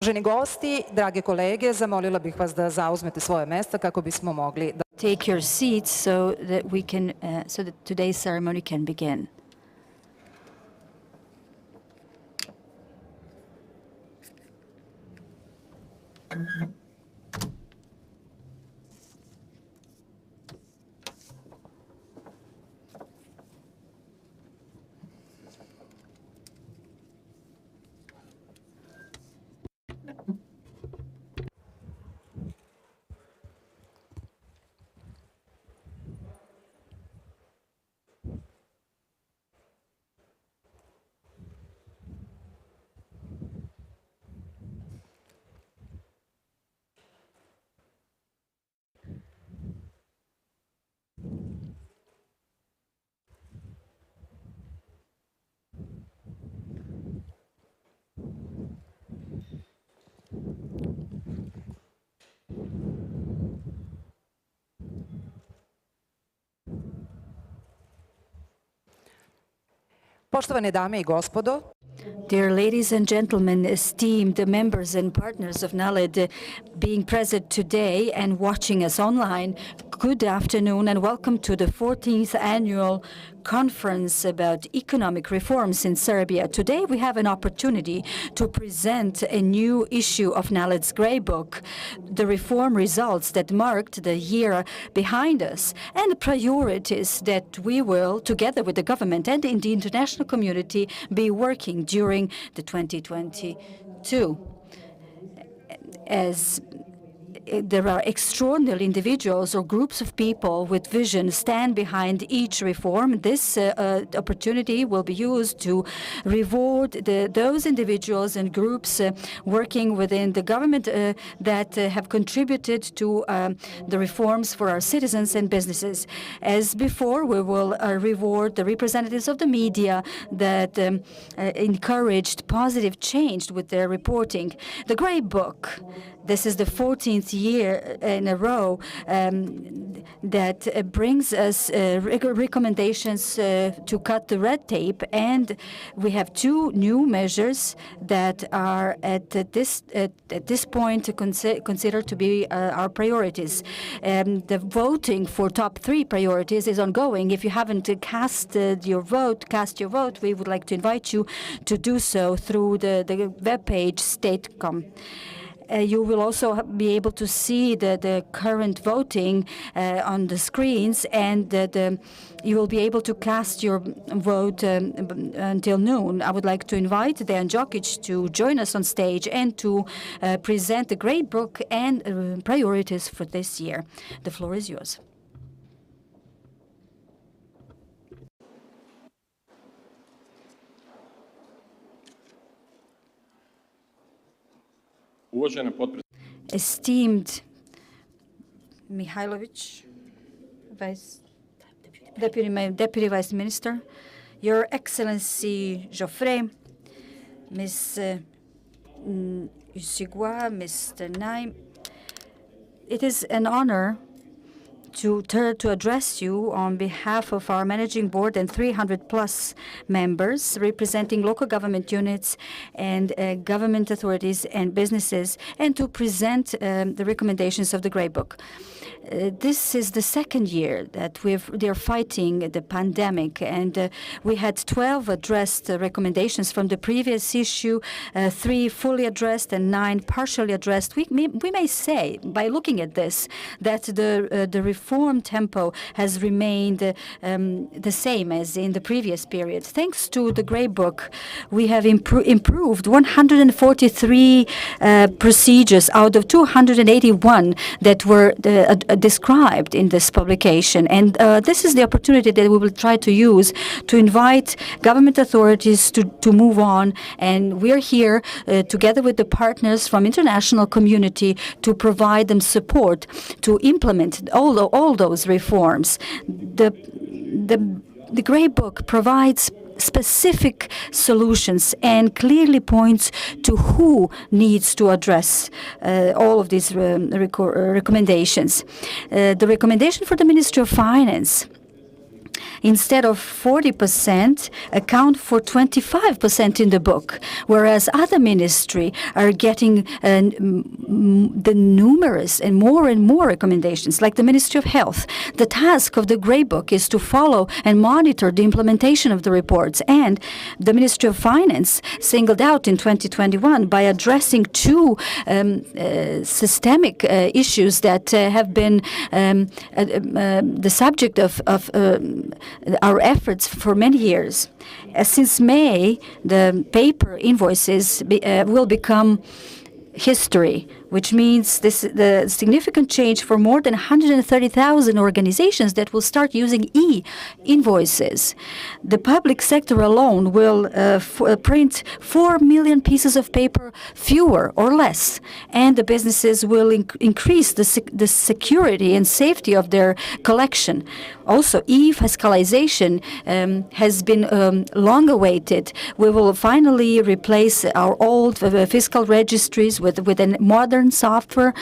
Uvaženi gosti, drage kolege, zamolila bih vas da zauzmete svoje mesta kako bismo mogli da take your seats so that today's ceremony can begin. Poštovane dame I gospodo, Dear ladies and gentlemen, esteemed members and partners of NALED, being present today and watching us online, good afternoon and welcome to the 14th annual conference about economic reforms in Serbia. Today we have an opportunity to present a new issue of NALED's Grey Book, the reform results that marked the year behind us, and the priorities that we will, together with the government and in the international community, be working during the 2022. As there are extraordinary individuals or groups of people with vision stand behind each reform. This opportunity will be used to reward those individuals and groups working within the government that have contributed to the reforms for our citizens and businesses. As before, we will reward the representatives of the media that encouraged positive change with their reporting. The Grey Book, this is the 14th year in a row that brings us recommendations to cut the red tape, and we have two new measures that are at this point considered to be our priorities. The voting for top 3 priorities is ongoing. If you haven't cast your vote, we would like to invite you to do so through the webpage Statecom. You will also be able to see the current voting on the screens, and you will be able to cast your vote until noon. I would like to invite Dejan Đokić to join us on stage and to present the Grey Book and priorities for this year. The floor is yours. Esteemed Mihailović, Deputy Vice Minister, Your Excellency Joffre, Ms. Usigua, Mr. Naim, it is an honor to address you on behalf of our managing board and 300+ members representing local government units and government authorities and businesses, and to present the recommendations of the Grey Book. This is the second year that they're fighting the pandemic, and we had 12 addressed recommendations from the previous issue, 3 fully addressed and 9 partially addressed. We may say, by looking at this, that the reform tempo has remained the same as in the previous period. Thanks to the Grey Book, we have improved 143 procedures out of 281 that were described in this publication. And this is the opportunity that we will try to use to invite government authorities to move on. And we're here together with the partners from international community to provide them support to implement all those reforms. The Grey Book provides specific solutions and clearly points to who needs to address all of these recommendations. The recommendation for the Ministry of Finance instead of 40%, account for 25% in the book, whereas other ministries are getting the numerous and more recommendations, like the Ministry of Health. The task of the Grey Book is to follow and monitor the implementation of the reports, and the Ministry of Finance singled out in 2021 by addressing two systemic issues that have been the subject of our efforts for many years. Since May, the paper invoices will become history, which means the significant change for more than 130,000 organizations that will start using e-invoices. The public sector alone will print 4 million pieces of paper fewer or less, and the businesses will increase the security and safety of their collection. Also, e-fiscalization has been long awaited. We will finally replace our old fiscal registries with a modern software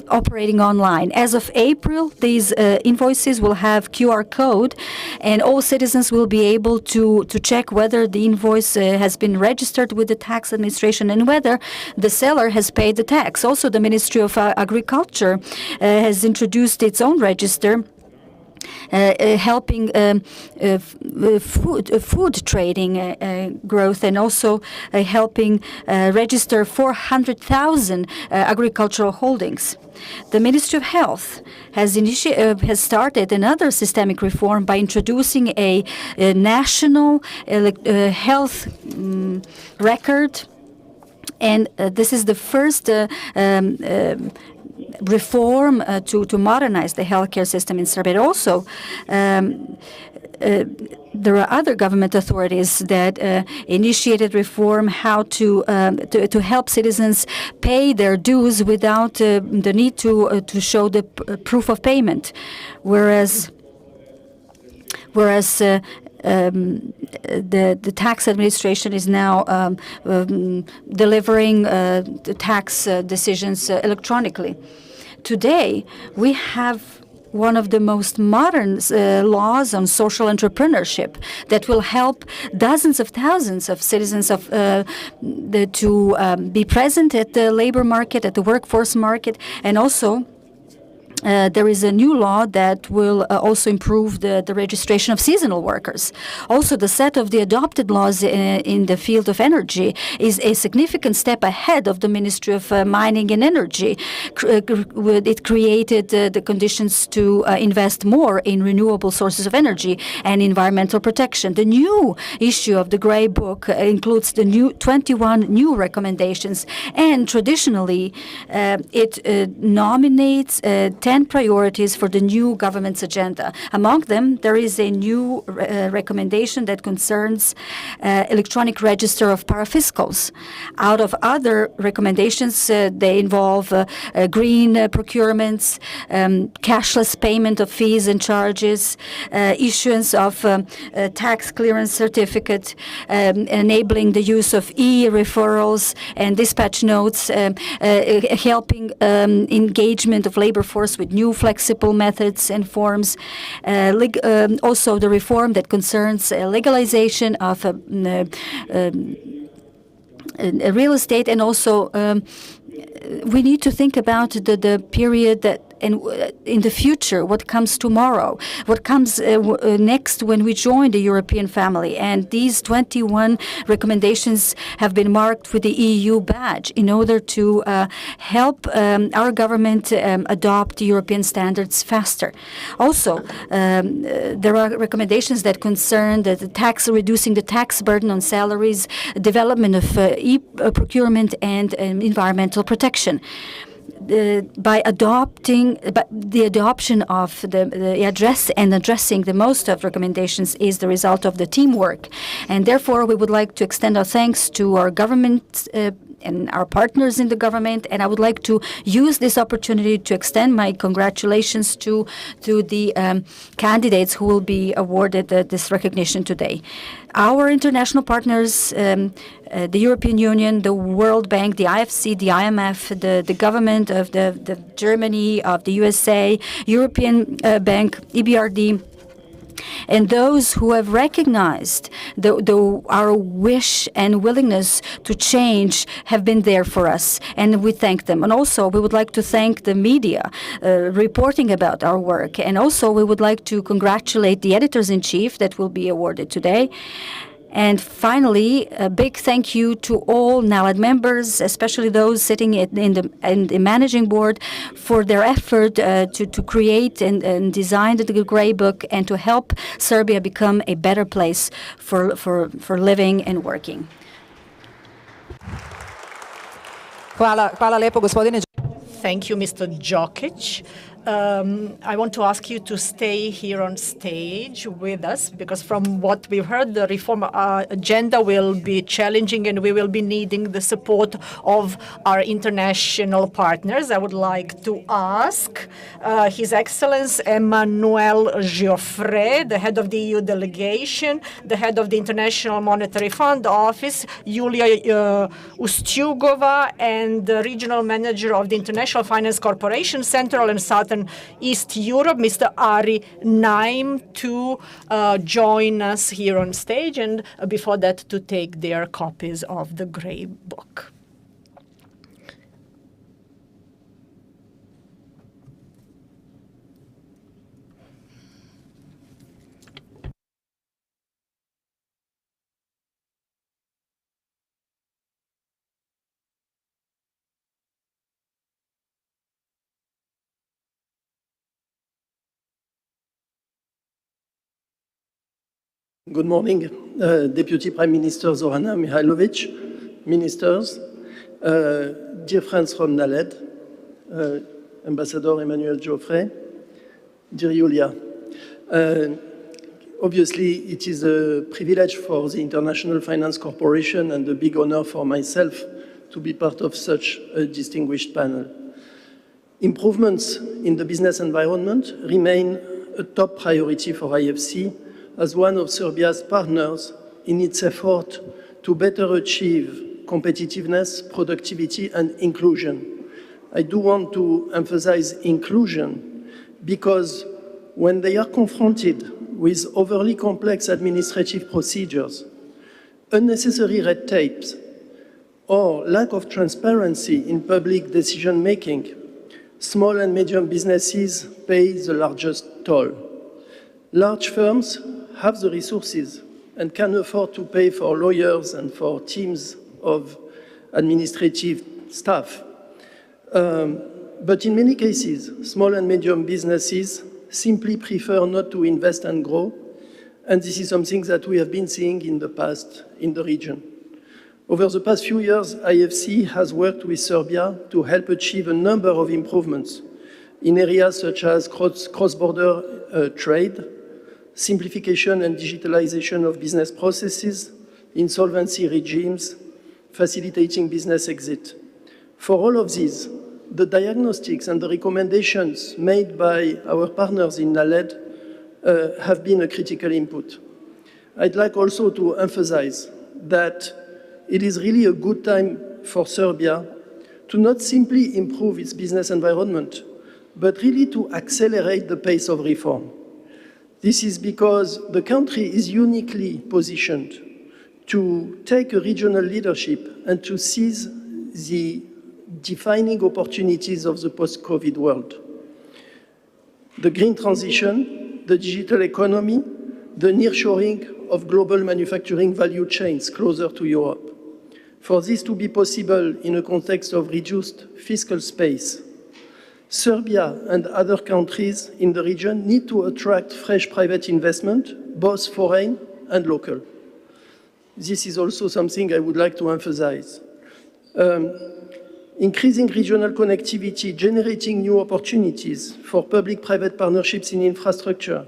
operating online. As of April, these invoices will have QR code, and all citizens will be able to check whether the invoice has been registered with the tax administration and whether the seller has paid the tax. Also, the Ministry of Agriculture has introduced its own register, helping food trading growth, and also helping register 400,000 agricultural holdings. The Ministry of Health has started another systemic reform by introducing a national health record, and this is the first reform to modernize the healthcare system in Serbia. Also, there are other government authorities that initiated reform how to help citizens pay their dues without the need to show the proof of payment, whereas the tax administration is now delivering the tax decisions electronically. Today, we have one of the most modern laws on social entrepreneurship that will help dozens of thousands of citizens to be present at the labor market, at the workforce market, and also there is a new law that will also improve the registration of seasonal workers. Also, the set of the adopted laws in the field of energy is a significant step ahead of the Ministry of Mining and Energy. It created the conditions to invest more in renewable sources of energy and environmental protection. The new issue of the Grey Book includes the new 21 new recommendations, and traditionally it nominates 10 priorities for the new government's agenda. Among them, there is a new recommendation that concerns electronic register of parafiscals. Out of other recommendations, they involve green procurements, cashless payment of fees and charges, issuance of tax clearance certificate, enabling the use of e-referrals and dispatch notes, helping engagement of labor force with new flexible methods and forms. Also, the reform that concerns legalization of real estate, and also we need to think about the period that in the future, what comes tomorrow, what comes next when we join the European family. And these 21 recommendations have been marked with the EU badge in order to help our government adopt European standards faster. Also, there are recommendations that concern reducing the tax burden on salaries, development of e-procurement, and environmental protection. By the adoption of addressing the most of recommendations is the result of the teamwork, and therefore we would like to extend our thanks to our government and our partners in the government, and I would like to use this opportunity to extend my congratulations to the candidates who will be awarded this recognition today. Our international partners, the European Union, the World Bank, the IFC, the IMF, the government of the Germany, of the USA, European Bank, EBRD, and those who have recognized our wish and willingness to change have been there for us, and we thank them. And also, we would like to thank the media reporting about our work, and also we would like to congratulate the editors-in-chief that will be awarded today. And finally, a big thank you to all NALED members, especially those sitting in the managing board, for their effort to create and design the Grey Book and to help Serbia become a better place for living and working. Hvala lijepo, gospodine. Thank you, Mr. Jokic. I want to ask you to stay here on stage with us, because from what we've heard, the reform agenda will be challenging and we will be needing the support of our international partners. I would like to ask His Excellency Emmanuel Giuffre, the head of the EU delegation, the head of the International Monetary Fund Office, Yulia Ustjugova, and the regional manager of the International Finance Corporation, Central and Southern East Europe, Mr. Ari Naim, to join us here on stage, and before that to take their copies of the Grey Book. Good morning, Deputy Prime Minister Zorana Mihailovic, ministers, dear friends from NALED, Ambassador Emmanuel Giuffre, dear Julia. Obviously, it is a privilege for the International Finance Corporation and a big honor for myself to be part of such a distinguished panel. Improvements in the business environment remain a top priority for IFC as one of Serbia's partners in its effort to better achieve competitiveness, productivity, and inclusion. I do want to emphasize inclusion because when they are confronted with overly complex administrative procedures, unnecessary red tapes, or lack of transparency in public decision-making, small and medium businesses pay the largest toll. Large firms have the resources and can afford to pay for lawyers and for teams of administrative staff. But in many cases, small and medium businesses simply prefer not to invest and grow, and this is something that we have been seeing in the past in the region. Over the past few years, IFC has worked with Serbia to help achieve a number of improvements in areas such as cross-border trade, simplification and digitalization of business processes, insolvency regimes, facilitating business exit. For all of these, the diagnostics and the recommendations made by our partners in NALED have been a critical input. I'd like also to emphasize that it is really a good time for Serbia to not simply improve its business environment, but really to accelerate the pace of reform. This is because the country is uniquely positioned to take a regional leadership and to seize the defining opportunities of the post-COVID world. The green transition, the digital economy, the nearshoring of global manufacturing value chains closer to Europe. For this to be possible in a context of reduced fiscal space, Serbia and other countries in the region need to attract fresh private investment, both foreign and local. This is also something I would like to emphasize. Increasing regional connectivity, generating new opportunities for public-private partnerships in infrastructure,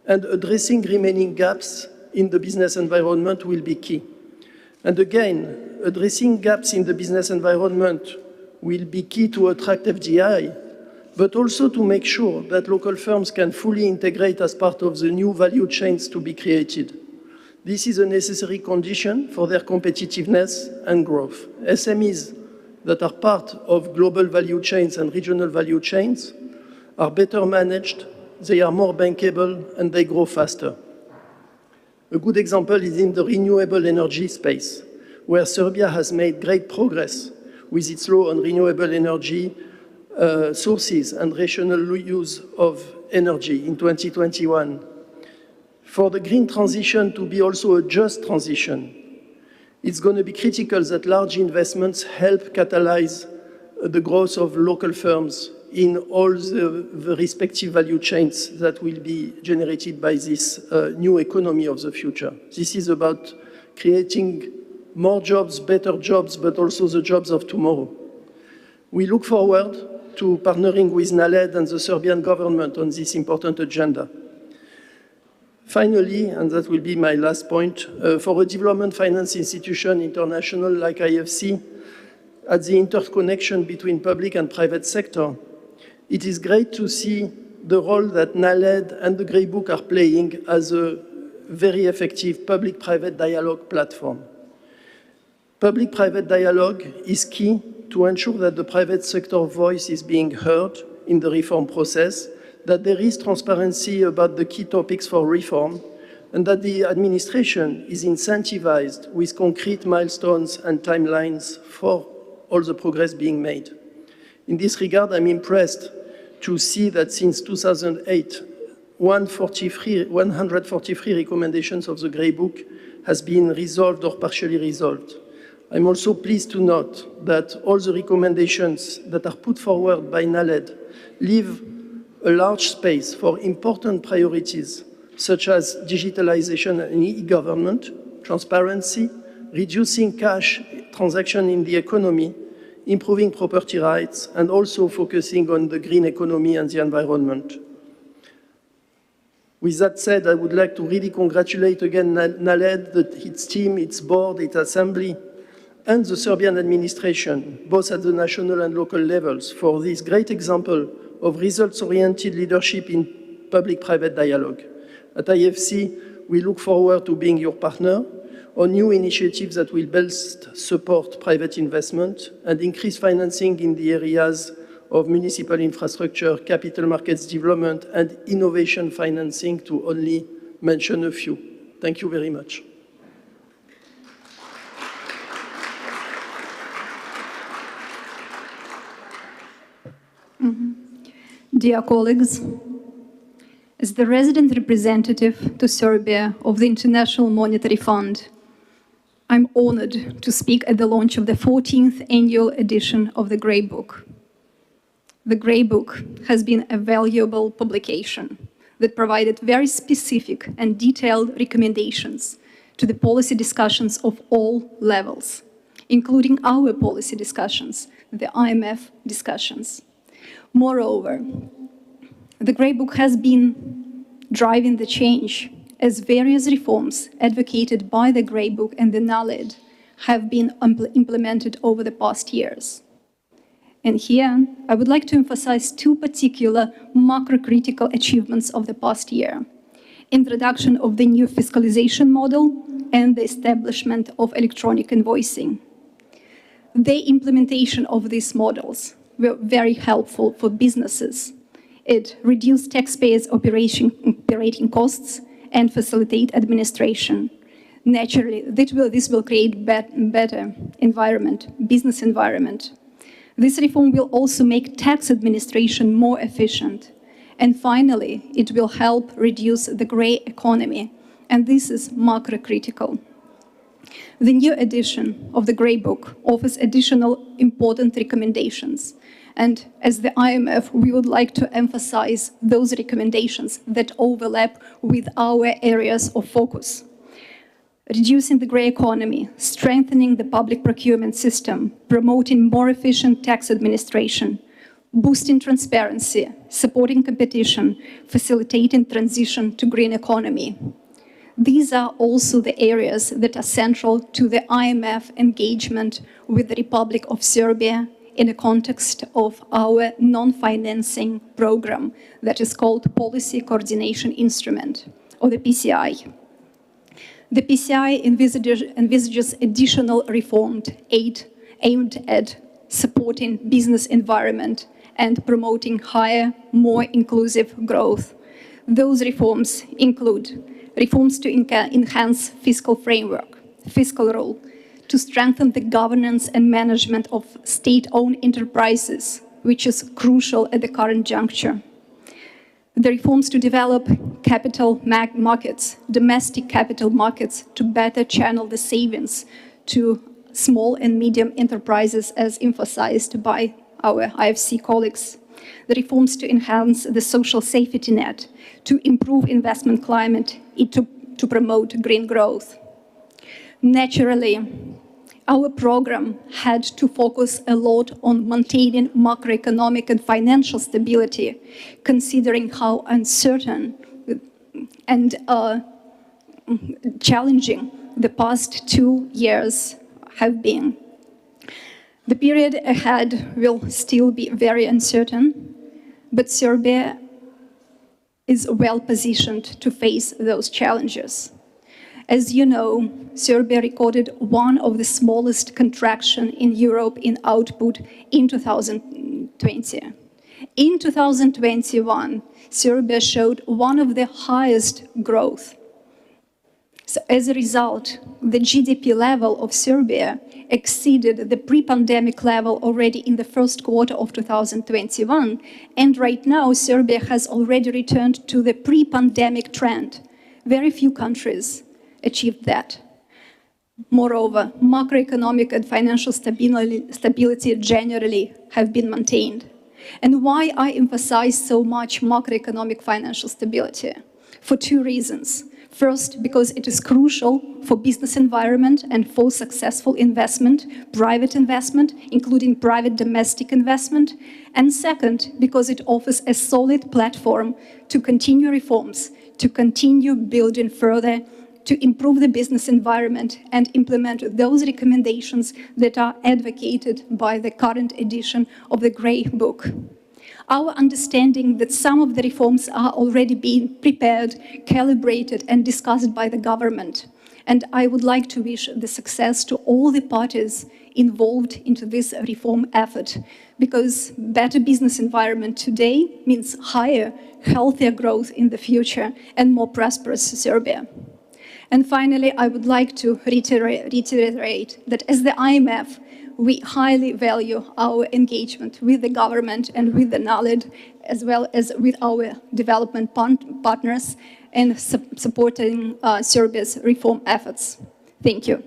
and addressing remaining gaps in the business environment will be key. And again, addressing gaps in the business environment will be key to attract FDI, but also to make sure that local firms can fully integrate as part of the new value chains to be created. This is a necessary condition for their competitiveness and growth. SMEs that are part of global value chains and regional value chains are better managed they are more bankable, and they grow faster. A good example is in the renewable energy space, where Serbia has made great progress with its law on renewable energy sources and rational use of energy in 2021. For the green transition to be also a just transition, it's going to be critical that large investments help catalyze the growth of local firms in all the respective value chains that will be generated by this new economy of the future. This is about creating more jobs, better jobs, but also the jobs of tomorrow. We look forward to partnering with NALED and the Serbian government on this important agenda. Finally, and that will be my last point, for a development finance institution international like IFC, at the interconnection between public and private sector, it is great to see the role that NALED and the Grey Book are playing as a very effective public-private dialogue platform. Public-private dialogue is key to ensure that the private sector voice is being heard in the reform process, that there is transparency about the key topics for reform, and that the administration is incentivized with concrete milestones and timelines for all the progress being made. In this regard, I'm impressed to see that since 2008, 143 recommendations of the Grey Book has been resolved or partially resolved. I'm also pleased to note that all the recommendations that are put forward by NALED leave a large space for important priorities such as digitalization and e-government, transparency, reducing cash transaction in the economy, improving property rights, and also focusing on the green economy and the environment. With that said, I would like to really congratulate again NALED, its team, its board, its assembly, and the Serbian administration, both at the national and local levels, for this great example of results-oriented leadership in public-private dialogue. At IFC, we look forward to being your partner on new initiatives that will best support private investment and increase financing in the areas of municipal infrastructure, capital markets development, and innovation financing, to only mention a few. Thank you very much. Dear colleagues, as the resident representative to Serbia of the International Monetary Fund, I'm honored to speak at the launch of the 14th annual edition of the Grey Book. The Grey Book has been a valuable publication that provided very specific and detailed recommendations to the policy discussions of all levels, including our policy discussions, the IMF discussions. Moreover, the Grey Book has been driving the change as various reforms advocated by the Grey Book and the NALED have been implemented over the past years. And here, I would like to emphasize two particular macro-critical achievements of the past year: introduction of the new fiscalization model and the establishment of electronic invoicing. The implementation of these models were very helpful for businesses. It reduced taxpayers' operating costs and facilitate administration. Naturally, this will create better environment, business environment. This reform will also make tax administration more efficient. And finally, it will help reduce the grey economy, and this is macro-critical. The new edition of the Grey Book offers additional important recommendations. And as the IMF, we would like to emphasize those recommendations that overlap with our areas of focus. Reducing the grey economy, strengthening the public procurement system, promoting more efficient tax administration, boosting transparency, supporting competition, facilitating transition to green economy. These are also the areas that are central to the IMF engagement with the Republic of Serbia in the context of our non-financing program that is called Policy Coordination Instrument, or the PCI. The PCI envisages additional reformed aid aimed at supporting business environment and promoting higher, more inclusive growth, Those reforms include reforms to enhance fiscal framework, fiscal rule, to strengthen the governance and management of state-owned enterprises, which is crucial at the current juncture. The reforms to develop capital markets, domestic capital markets, to better channel the savings to small and medium enterprises, as emphasized by our IFC colleagues. The reforms to enhance the social safety net, to improve investment climate, to promote green growth. Naturally, our program had to focus a lot on maintaining macroeconomic and financial stability, considering how uncertain and challenging the past 2 years have been. The period ahead will still be very uncertain, but Serbia is well positioned to face those challenges. As you know, Serbia recorded one of the smallest contraction in Europe in output in 2020. In 2021, Serbia showed one of the highest growth. So as a result, the GDP level of Serbia exceeded the pre-pandemic level already in the first quarter of 2021, and right now Serbia has already returned to the pre-pandemic trend. Very few countries achieved that. Moreover, macroeconomic and financial stability generally have been maintained. And why I emphasize so much macroeconomic financial stability? For 2 reasons. First, because it is crucial for business environment and for successful investment, private investment, including private domestic investment. And second, because it offers a solid platform to continue reforms, to continue building further, to improve the business environment and implement those recommendations that are advocated by the current edition of the Grey Book. Our understanding that some of the reforms are already being prepared, calibrated, and discussed by the government. And I would like to wish the success to all the parties involved into this reform effort, because better business environment today means higher, healthier growth in the future and more prosperous Serbia. And finally, I would like to reiterate that as the IMF, we highly value our engagement with the government and with the NALED, as well as with our development partners, and supporting Serbia's reform efforts. Thank you.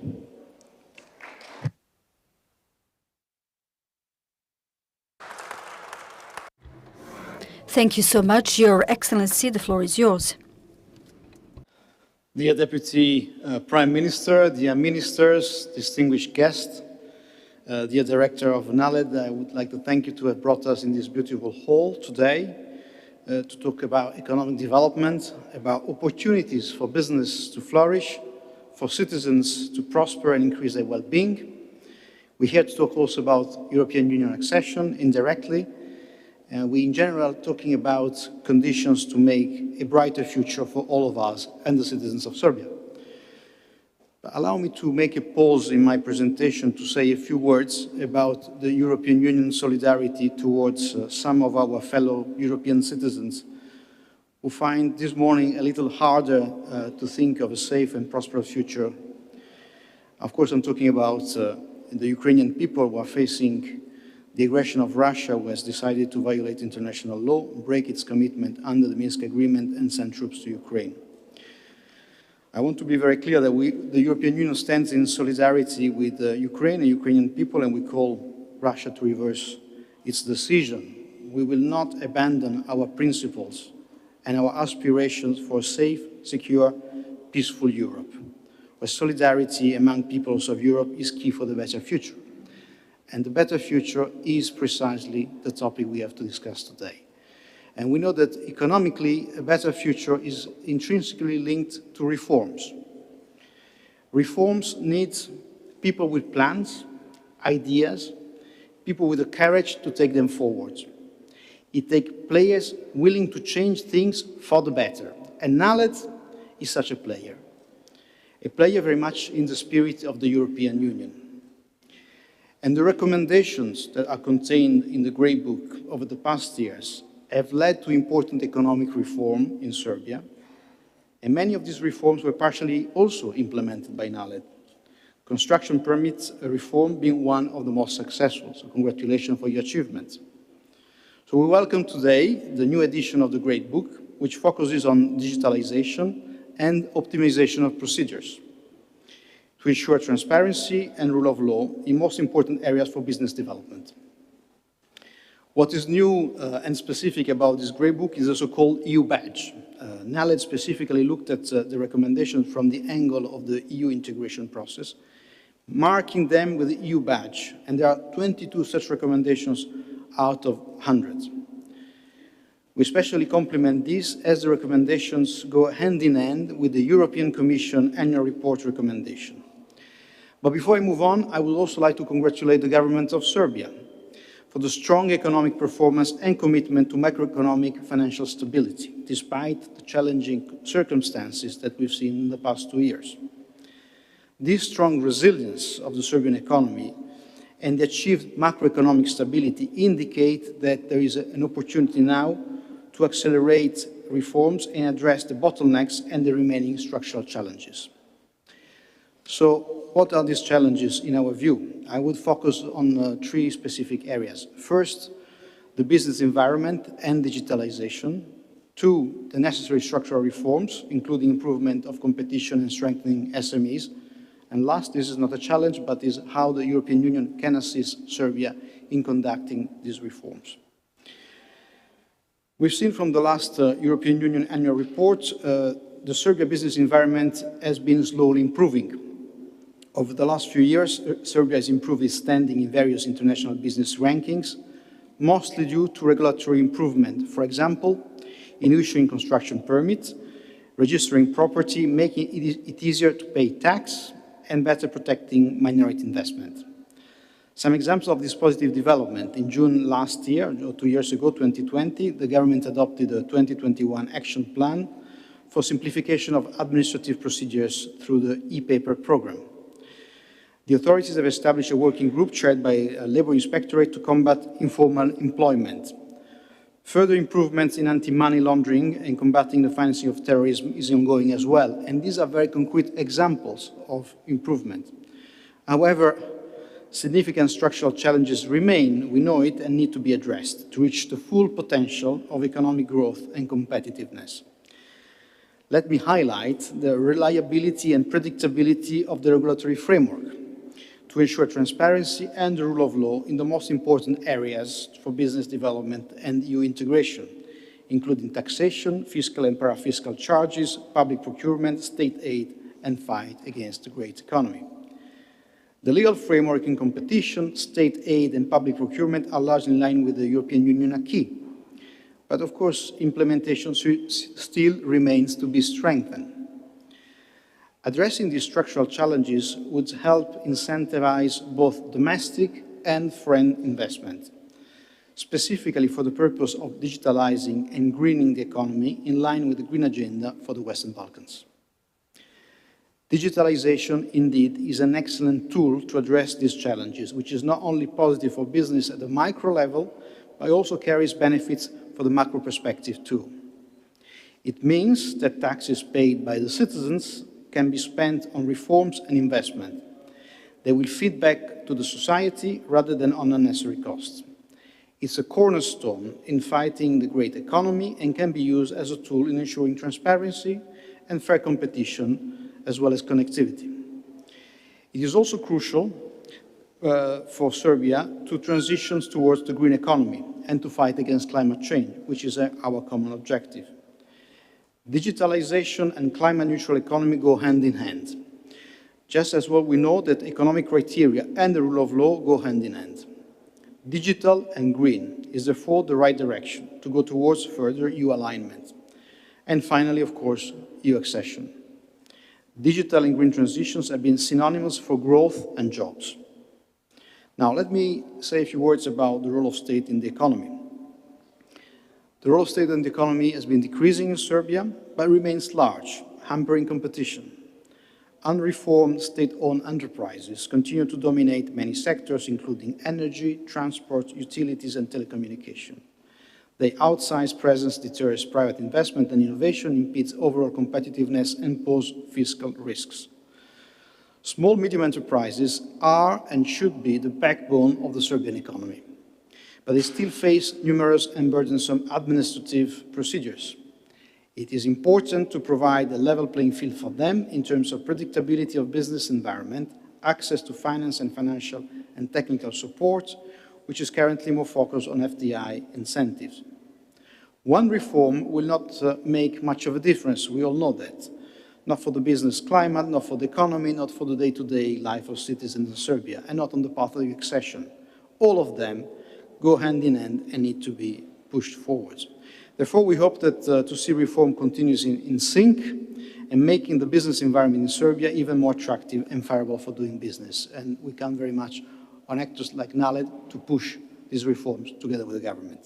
Thank you so much, Your Excellency. The floor is yours. Dear Deputy Prime Minister, dear ministers, distinguished guests, dear Director of NALED, I would like to thank you to have brought us in this beautiful hall today to talk about economic development, about opportunities for business to flourish, for citizens to prosper and increase their well-being. We're here to talk also about European Union accession indirectly, and we in general talking about conditions to make a brighter future for all of us and the citizens of Serbia. But allow me to make a pause in my presentation to say a few words about the European Union solidarity towards some of our fellow European citizens who find this morning a little harder to think of a safe and prosperous future. Of course, I'm talking about the Ukrainian people who are facing the aggression of Russia, who has decided to violate international law, break its commitment under the Minsk Agreement and send troops to Ukraine. I want to be very clear that the European Union stands in solidarity with Ukraine and Ukrainian people, and we call Russia to reverse its decision. We will not abandon our principles and our aspirations for a safe, secure, peaceful Europe, where solidarity among peoples of Europe is key for the better future. And the better future is precisely the topic we have to discuss today. And we know that economically, a better future is intrinsically linked to reforms. Reforms need people with plans, ideas, people with the courage to take them forward. It takes players willing to change things for the better. And NALED is such a player very much in the spirit of the European Union. And the recommendations that are contained in the Grey Book over the past years have led to important economic reform in Serbia, and many of these reforms were partially also implemented by NALED. Construction permits reform being one of the most successful, so congratulations for your achievements. So we welcome today the new edition of the Great Book, which focuses on digitalization and optimization of procedures to ensure transparency and rule of law in most important areas for business development. What is new and specific about this Grey Book is the so-called EU badge. NALED specifically looked at the recommendations from the angle of the EU integration process, marking them with the EU badge, and there are 22 such recommendations out of hundreds. We especially compliment this as the recommendations go hand in hand with the European Commission annual report recommendation. But before I move on, I would also like to congratulate the government of Serbia for the strong economic performance and commitment to macroeconomic financial stability, despite the challenging circumstances that we've seen in the past 2 years. This strong resilience of the Serbian economy and the achieved macroeconomic stability indicate that there is an opportunity now to accelerate reforms and address the bottlenecks and the remaining structural challenges. So, what are these challenges in our view? I would focus on 3 specific areas. First, the business environment and digitalization. 2, the necessary structural reforms, including improvement of competition and strengthening SMEs. And last, this is not a challenge, but is how the European Union can assist Serbia in conducting these reforms. We've seen from the last European Union annual report, the Serbia business environment has been slowly improving. Over the last few years, Serbia has improved its standing in various international business rankings, mostly due to regulatory improvement. For example, in issuing construction permits, registering property, making it easier to pay tax, and better protecting minority investment. Some examples of this positive development. In June last year, or 2 years ago, 2020, the government adopted a 2021 action plan for simplification of administrative procedures through the e-paper program. The authorities have established a working group chaired by a Labour Inspectorate to combat informal employment. Further improvements in anti-money laundering and combating the financing of terrorism is ongoing as well, and these are very concrete examples of improvement. However, significant structural challenges remain, we know it, and need to be addressed to reach the full potential of economic growth and competitiveness. Let me highlight the reliability and predictability of the regulatory framework to ensure transparency and the rule of law in the most important areas for business development and EU integration, including taxation, fiscal and parafiscal charges, public procurement, state aid, and fight against the great economy. The legal framework in competition, state aid, and public procurement are largely in line with the European Union acquis. But of course, implementation still remains to be strengthened. Addressing these structural challenges would help incentivize both domestic and foreign investment, specifically for the purpose of digitalizing and greening the economy in line with the green agenda for the Western Balkans. Digitalization, indeed, is an excellent tool to address these challenges, which is not only positive for business at the micro level, but also carries benefits for the macro perspective too. It means that taxes paid by the citizens can be spent on reforms and investment. They will feed back to the society rather than on unnecessary costs. It's a cornerstone in fighting the great economy and can be used as a tool in ensuring transparency and fair competition, as well as connectivity. It is also crucial for Serbia to transition towards the green economy and to fight against climate change, which is our common objective. Digitalization and climate-neutral economy go hand in hand. Just as well, we know that economic criteria and the rule of law go hand in hand. Digital and green is therefore the right direction to go towards further EU alignment. And finally, of course, EU accession. Digital and green transitions have been synonymous for growth and jobs. Now, let me say a few words about the role of state in the economy. The role of state in the economy has been decreasing in Serbia, but remains large, hampering competition. Unreformed state-owned enterprises continue to dominate many sectors, including energy, transport, utilities, and telecommunication. The outsized presence deters private investment and innovation, impedes overall competitiveness, and poses fiscal risks. Small medium enterprises are and should be the backbone of the Serbian economy, but they still face numerous and burdensome administrative procedures. It is important to provide a level playing field for them in terms of predictability of business environment, access to finance and financial and technical support, which is currently more focused on FDI incentives. One reform will not make much of a difference, we all know that. Not for the business climate, not for the economy, not for the day-to-day life of citizens in Serbia, and not on the path of accession. All of them go hand in hand and need to be pushed forward. Therefore, we hope that to see reform continues in sync and making the business environment in Serbia even more attractive and favorable for doing business. And we count very much on actors like NALED to push these reforms together with the government.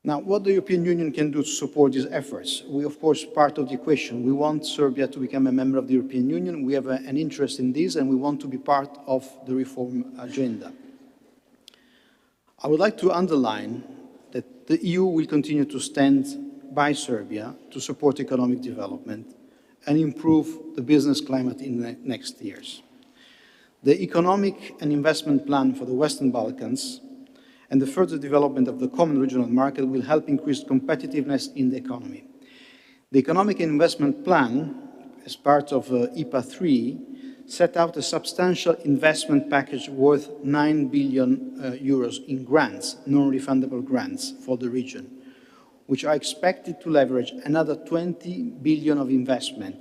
Now, what the European Union can do to support these efforts? We, of course, part of the equation. We want Serbia to become a member of the European Union. We have an interest in this, and we want to be part of the reform agenda. I would like to underline that the EU will continue to stand by Serbia to support economic development and improve the business climate in the next years. The economic and investment plan for the Western Balkans and the further development of the common regional market will help increase competitiveness in the economy. The economic and investment plan, as part of IPA 3, set out a substantial investment package worth 9 billion euros in grants, non-refundable grants for the region, which are expected to leverage another 20 billion of investment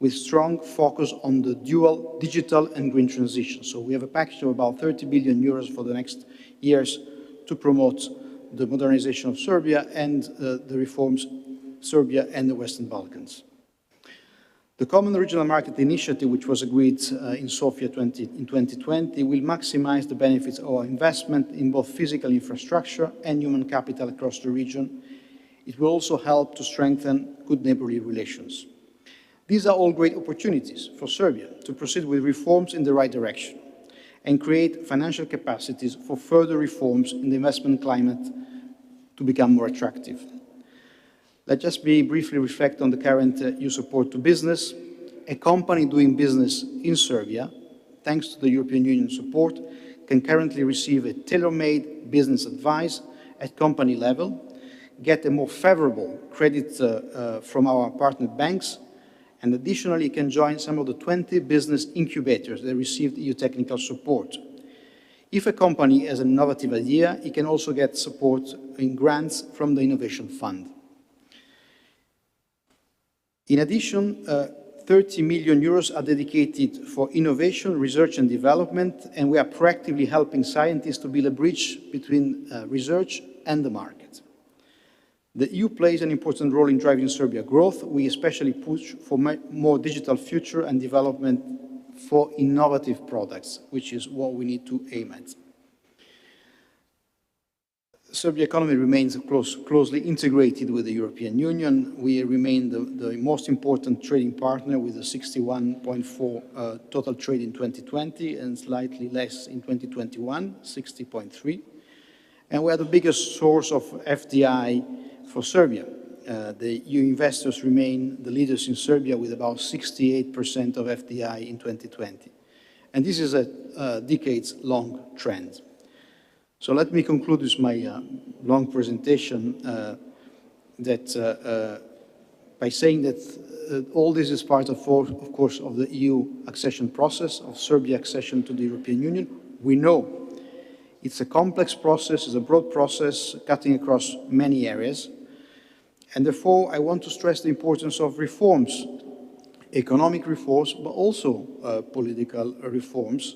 with strong focus on the dual digital and green transition. So we have a package of about 30 billion euros for the next years to promote the modernization of Serbia and the reforms Serbia and the Western Balkans. The Common Regional Market Initiative, which was agreed in Sofia in 2020, will maximize the benefits of our investment in both physical infrastructure and human capital across the region. It will also help to strengthen good neighborly relations. These are all great opportunities for Serbia to proceed with reforms in the right direction and create financial capacities for further reforms in the investment climate to become more attractive. Let's just briefly reflect on the current EU support to business. A company doing business in Serbia, thanks to the European Union support, can currently receive a tailor-made business advice at company level, get a more favorable credit from our partner banks, and additionally can join some of the 20 business incubators that received EU technical support. If a company has an innovative idea, it can also get support in grants from the Innovation Fund. In addition, 30 million euros are dedicated for innovation, research and development, and we are proactively helping scientists to build a bridge between research and the market. The EU plays an important role in driving Serbia growth. We especially push for more digital future and development for innovative products, which is what we need to aim at. Serbia's economy remains closely integrated with the European Union. We remain the most important trading partner with a 61.4 total trade in 2020 and slightly less in 2021, 60.3. And we are the biggest source of FDI for Serbia. The EU investors remain the leaders in Serbia with about 68% of FDI in 2020. And this is a decades-long trend. So let me conclude with my long presentation by saying that all this is part of course, of the EU accession process, of Serbia accession to the European Union. We know it's a complex process, it's a broad process cutting across many areas. And therefore, I want to stress the importance of reforms, economic reforms, but also political reforms.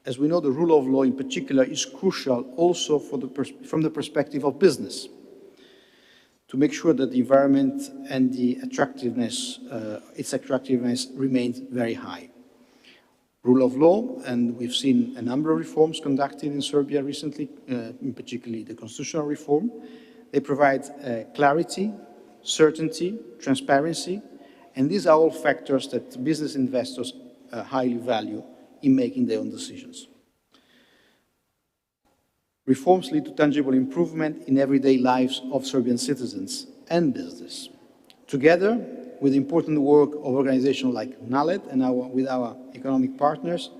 As we know, the rule of law in particular is crucial also from the perspective of business, to make sure that the environment and the attractiveness, its attractiveness remains very high. Rule of law, and we've seen a number of reforms conducted in Serbia recently, in particularly the constitutional reform. They provide clarity, certainty, transparency, and these are all factors that business investors highly value in making their own decisions. Reforms lead to tangible improvement in everyday lives of Serbian citizens and business. Together with important work of organizations like NALED and with our economic partners,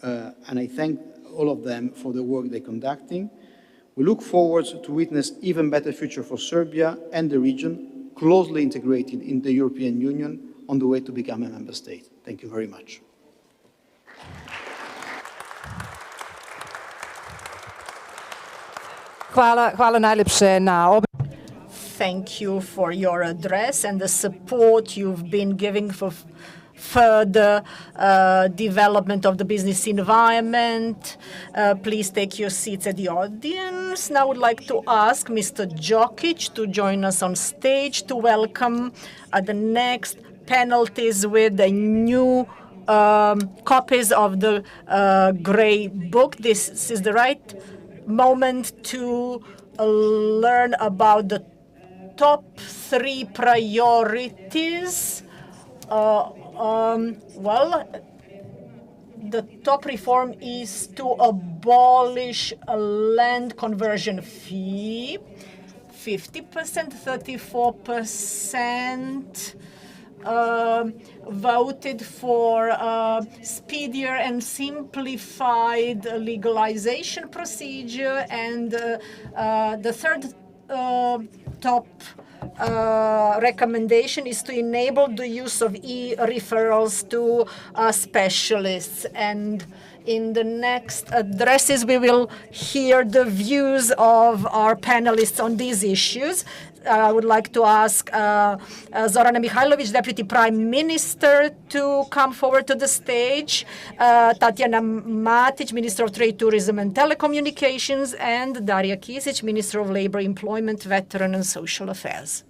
and I thank all of them for the work they're conducting, we look forward to witness even better future for Serbia and the region, closely integrated in the European Union on the way to become a member state. Thank you very much. Hvala najljepše na Thank you for your address and the support you've been giving for further development of the business environment. Please take your seats at the audience. Now I would like to ask Mr. Djokic to join us on stage to welcome the next panelists with the new copies of the Grey Book. This is the right moment to learn about the top 3 priorities. Well, the top reform is to abolish a land conversion fee, 50%, 34% voted for speedier and simplified legalization procedure, and the third top recommendation is to enable the use of e-referrals to specialists. And in the next addresses, we will hear the views of our panelists on these issues. I would like to ask Zorana Mihajlović, Deputy Prime Minister, to come forward to the stage, Tatjana Matić, Minister of Trade, Tourism and Telecommunications, and Darija Kisić, Minister of Labor, Employment, Veteran and Social Affairs.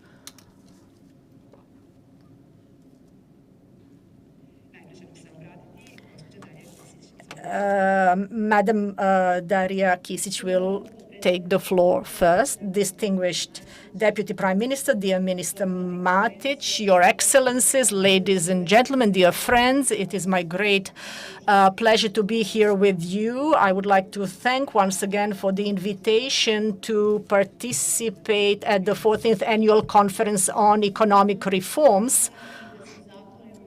Madam Darija Kisić will take the floor first. Distinguished Deputy Prime Minister, dear Minister Matić, Your Excellencies, ladies and gentlemen, dear friends, it is my great pleasure to be here with you. I would like to thank once again for the invitation to participate at the 14th Annual Conference on Economic Reforms,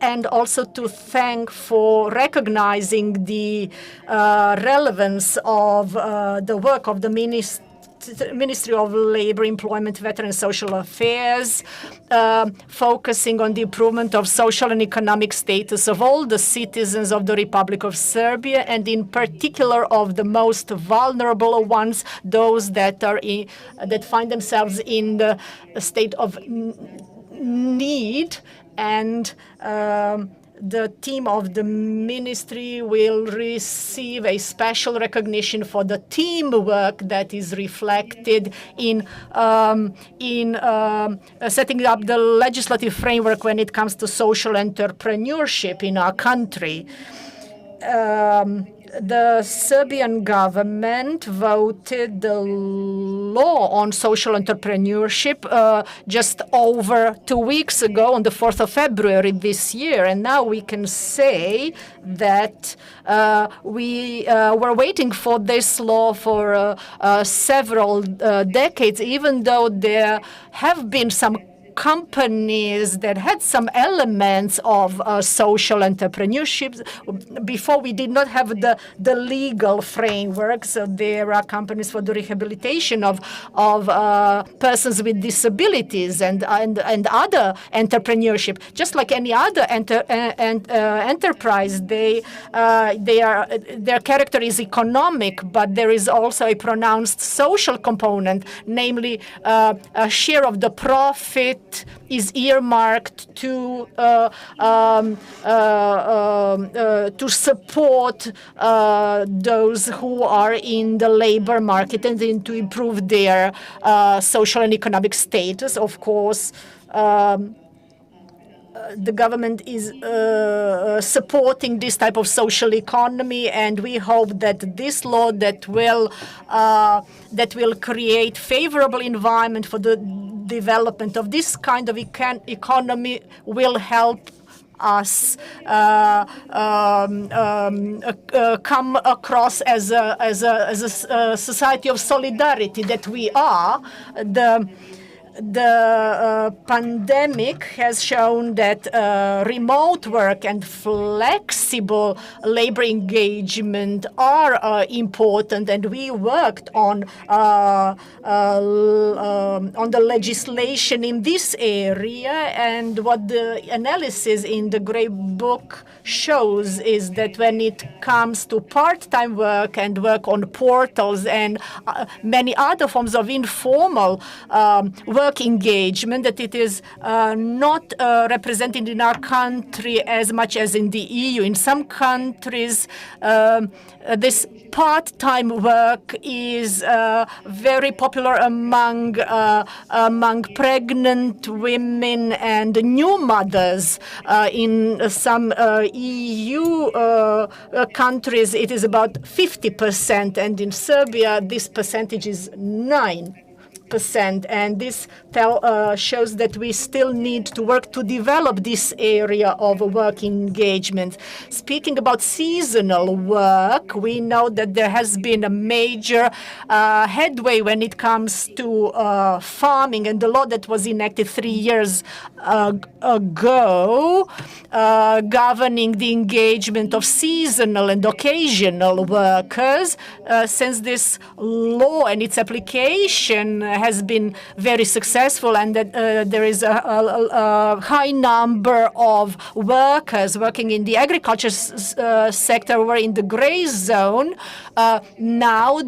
and also to thank for recognizing the relevance of the work of the Ministry of Labor, Employment, Veteran and Social Affairs, focusing on the improvement of social and economic status of all the citizens of the Republic of Serbia, and in particular of the most vulnerable ones, those that find themselves in the state of need. And the team of the ministry will receive a special recognition for the teamwork that is reflected in setting up the legislative framework when it comes to social entrepreneurship in our country. The Serbian government voted the law on social entrepreneurship just over 2 weeks ago, on the 4th of February this year. And now we can say that we were waiting for this law for several decades, even though there have been some companies that had some elements of social entrepreneurship. Before, we did not have the legal framework, so there are companies for the rehabilitation of persons with disabilities and other entrepreneurship. Just like any other enterprise, their character is economic, but there is also a pronounced social component, namely a share of the profit is earmarked to support those who are in the labor market and then to improve their social and economic status. Of course, the government is supporting this type of social economy, and we hope that this law that will create favorable environment for the development of this kind of economy will help us come across as a society of solidarity that we are. The pandemic has shown that remote work and flexible labor engagement are important, and we worked on the legislation in this area. And what the analysis in the Grey Book shows is that when it comes to part-time work and work on portals and many other forms of informal work engagement, that it is not represented in our country as much as in the EU. In some countries, this part-time work is very popular among pregnant women and new mothers. In some EU countries, it is about 50%, and in Serbia, this percentage is 9%. And this shows that we still need to work to develop this area of work engagement. Speaking about seasonal work, we know that there has been a major headway when it comes to farming, and the law that was enacted 3 years ago governing the engagement of seasonal and occasional workers. Since this law and its application has been very successful, and that there is a high number of workers working in the agriculture sector who are in the gray zone. Now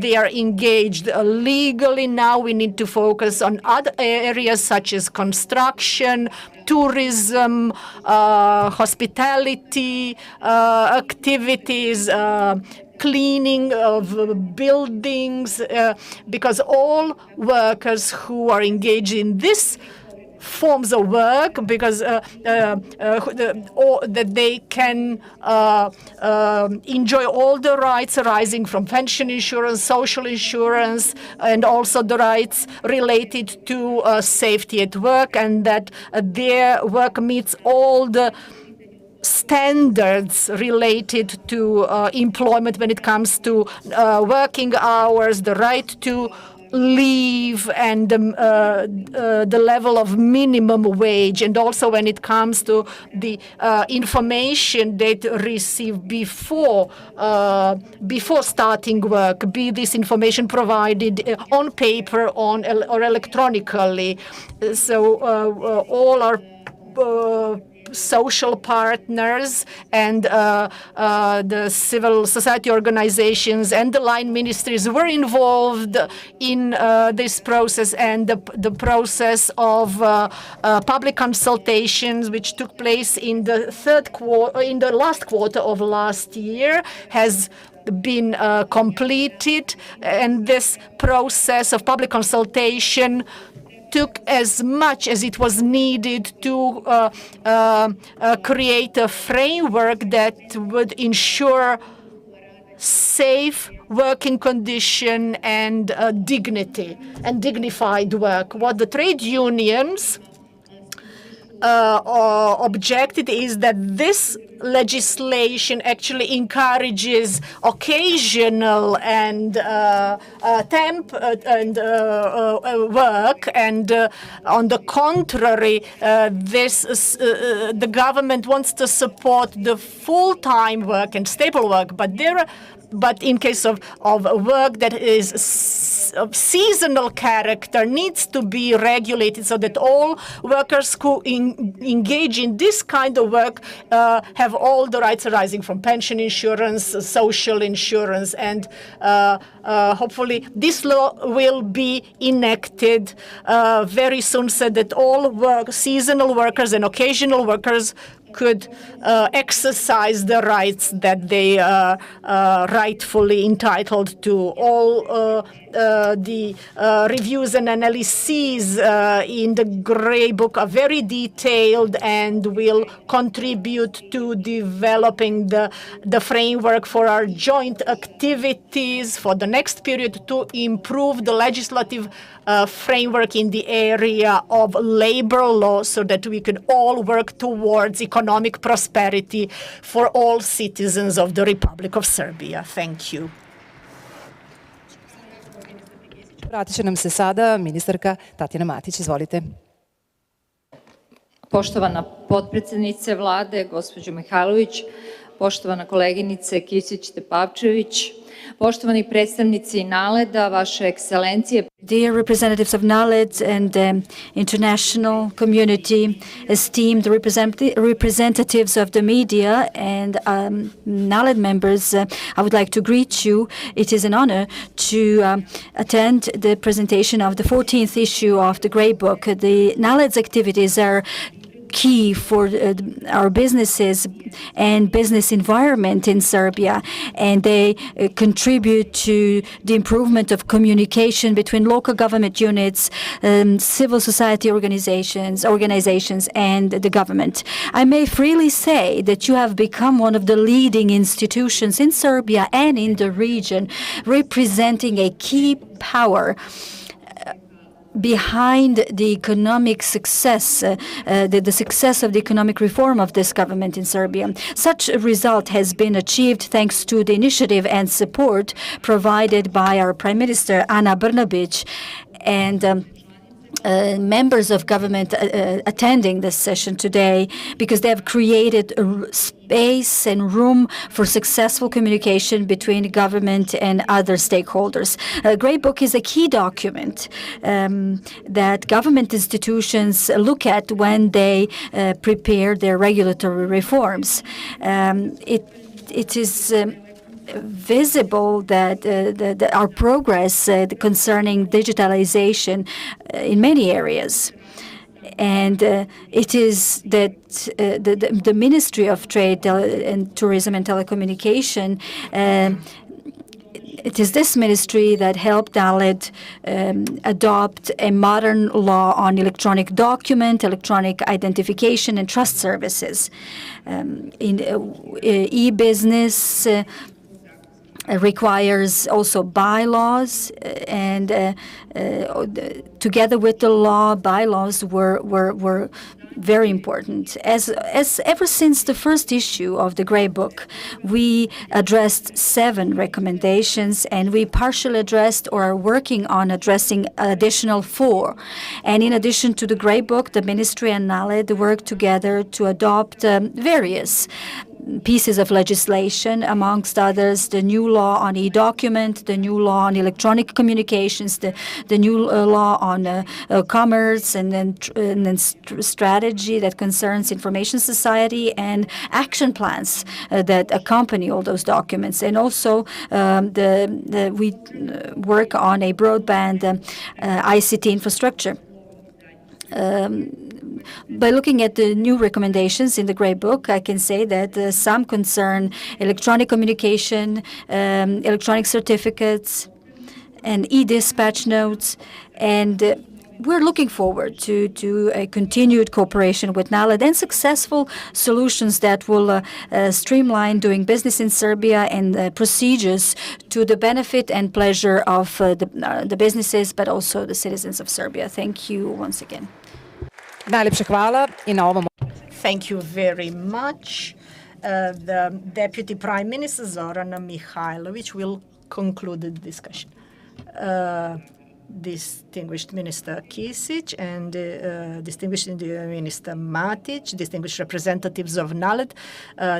they are engaged legally. Now we need to focus on other areas such as construction, tourism, hospitality activities, cleaning of buildings, because all workers who are engaged in this forms of work, because that they can enjoy all the rights arising from pension insurance, social insurance, and also the rights related to safety at work, and that their work meets all the standards related to employment when it comes to working hours, the right to leave, and the level of minimum wage, and also when it comes to the information they receive before starting work, be this information provided on paper or electronically. So all our social partners and the civil society organizations and the line ministries were involved in this process, and the process of public consultations, which took place in the last quarter of last year, has been completed. And this process of public consultation took as much as it was needed to create a framework that would ensure safe working condition and dignity and dignified work. What the trade unions objected is that this legislation actually encourages occasional and temp and work, and on the contrary, the government wants to support the full-time work and stable work, but in case of work that is of seasonal character needs to be regulated so that all workers who engage in this kind of work have all the rights arising from pension insurance, social insurance, and hopefully this law will be enacted very soon, so that all seasonal workers and occasional workers could exercise the rights that they are rightfully entitled to. All the reviews and analyses in the Grey Book are very detailed and will contribute to developing the framework for our joint activities for the next period to improve the legislative framework in the area of labor law, so that we can all work towards economic economic prosperity for all citizens of the Republic of Serbia. Thank you. Vratit će nam se sada ministarka Tatjana Matić. Izvolite. Poštovana potpredsednice Vlade, gospođo Mihajlović, poštovana koleginice Kisić-Tepavčević, poštovani predstavnici NALED-a, vaše ekscelencije. Dear representatives of NALED and the international community, esteemed representatives of the media and NALED members, I would like to greet you. It is an honor to attend the presentation of the 14th issue of the Grey Book. The NALED's activities are key for our businesses and business environment in Serbia, and they contribute to the improvement of communication between local government units, civil society organizations, and the government. I may freely say that you have become one of the leading institutions in Serbia and in the region, representing a key power behind the economic success, the success of the economic reform of this government in Serbia. Such a result has been achieved thanks to the initiative and support provided by our Prime Minister, Ana Brnabić, and members of government attending this session today, because they have created a space and room for successful communication between government and other stakeholders. Grey Book is a key document that government institutions look at when they prepare their regulatory reforms. It is visible that our progress concerning digitalization in many areas. And it is that the Ministry of Trade and Tourism and Telecommunication, it is this ministry that helped NALED adopt a modern law on electronic document, electronic identification, and trust services. In e-business, requires also bylaws, and together with the law, bylaws were very important. As ever since the first issue of the Grey Book, we addressed 7 recommendations, and we partially addressed or are working on addressing additional 4. And in addition to the Grey Book, the Ministry and NALED work together to adopt various pieces of legislation, amongst others, the new law on e-document, the new law on electronic communications, the new law on commerce, and then strategy that concerns information society, and action plans that accompany all those documents. And also, we work on a broadband ICT infrastructure. By looking at the new recommendations in the Grey Book, I can say that some concern electronic communication, electronic certificates, and e-dispatch notes, and we're looking forward to a continued cooperation with NALED and successful solutions that will streamline doing business in Serbia and procedures to the benefit and pleasure of the businesses, but also the citizens of Serbia. Thank you once again. Najlepše hvala I na ovom. Thank you very much. The Deputy Prime Minister Zorana Mihajlović will conclude the discussion. Distinguished Minister Kisić and distinguished Minister Matic, distinguished representatives of NALED,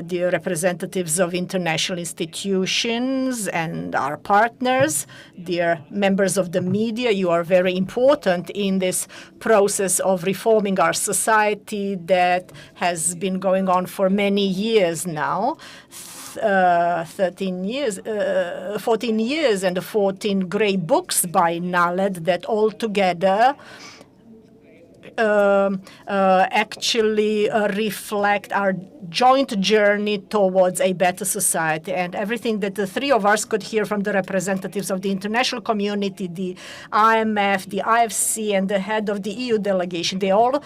the representatives of international institutions and our partners, dear members of the media, you are very important in this process of reforming our society that has been going on for many years now. 14 years and 14 Grey Books by NALED that all together actually reflect our joint journey towards a better society. And everything that the 3 of us could hear from the representatives of the international community, the IMF, the IFC, and the head of the EU delegation, they all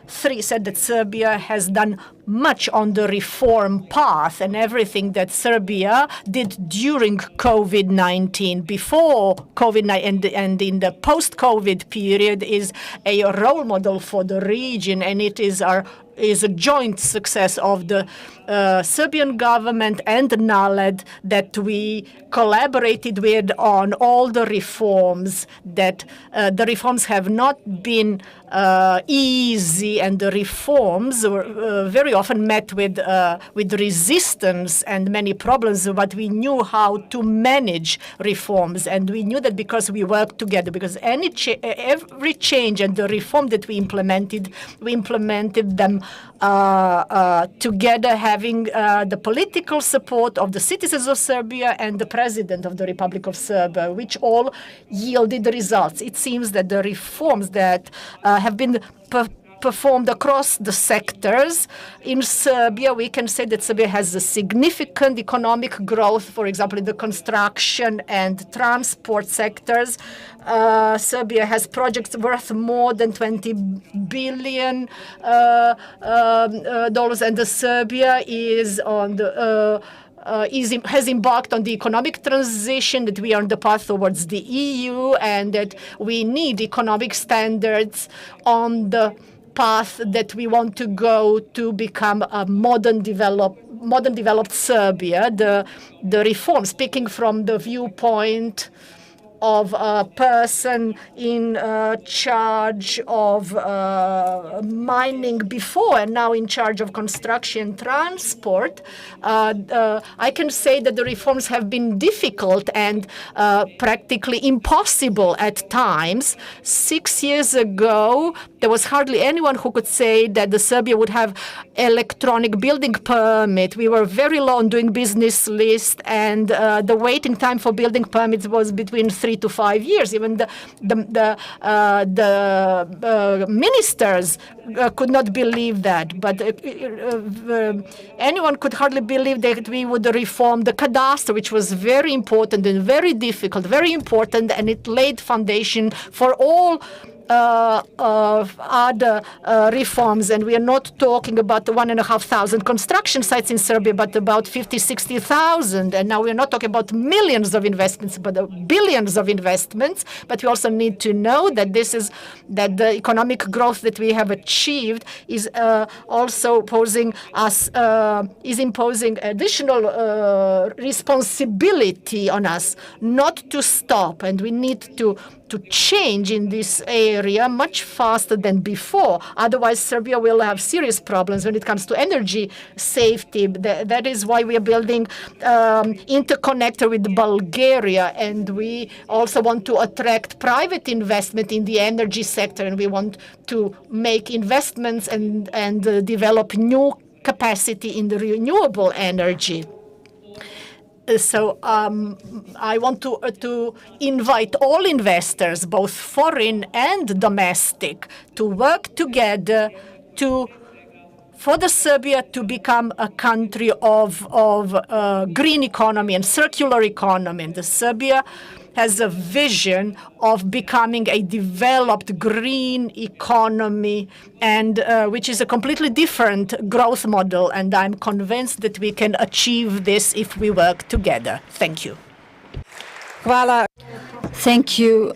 3 said that Serbia has done much on the reform path, and everything that Serbia did during COVID-19, before COVID-19, and in the post-COVID period is a role model for the region, and it is our is a joint success of the Serbian government and NALED that we collaborated with on all the reforms, that the reforms have not been easy, and the reforms were very often met with resistance and many problems, but we knew how to manage reforms, and we knew that because we worked together, because every change and the reform that we implemented them together, having the political support of the citizens of Serbia and the President of the Republic of Serbia, which all yielded results. It seems that the reforms that have been performed across the sectors in Serbia, we can say that Serbia has a significant economic growth, for example, in the construction and transport sectors. Serbia has projects worth more than $20 billion, and Serbia is on the has embarked on the economic transition, that we are on the path towards the EU, and that we need economic standards on the path that we want to go to become a modern developed Serbia. The reform, speaking from the viewpoint of a person in charge of mining before and now in charge of construction transport, I can say that the reforms have been difficult and practically impossible at times. 6 years ago, there was hardly anyone who could say that the Serbia would have electronic building permit. We were very low on doing business list, and the waiting time for building permits was between 3 to 5 years. Even the ministers could not believe that. But anyone could hardly believe that we would reform the cadastre, which was very important and very difficult, very important, and it laid foundation for all other reforms. And we are not talking about 1,500 construction sites in Serbia, but about 50, 60,000. And now we're not talking about millions of investments, but billions of investments. But we also need to know that that the economic growth that we have achieved is also imposing additional responsibility on us not to stop. And we need to change in this area much faster than before. Otherwise, Serbia will have serious problems when it comes to energy safety. That is why we are building interconnector with Bulgaria, and we also want to attract private investment in the energy sector, and we want to make investments and develop new capacity in the renewable energy. So I want to invite all investors, both foreign and domestic, to work together for the Serbia to become a country of green economy and circular economy. And the Serbia has a vision of becoming a developed green economy, and which is a completely different growth model. And I'm convinced that we can achieve this if we work together. Thank you. Hvala. Thank you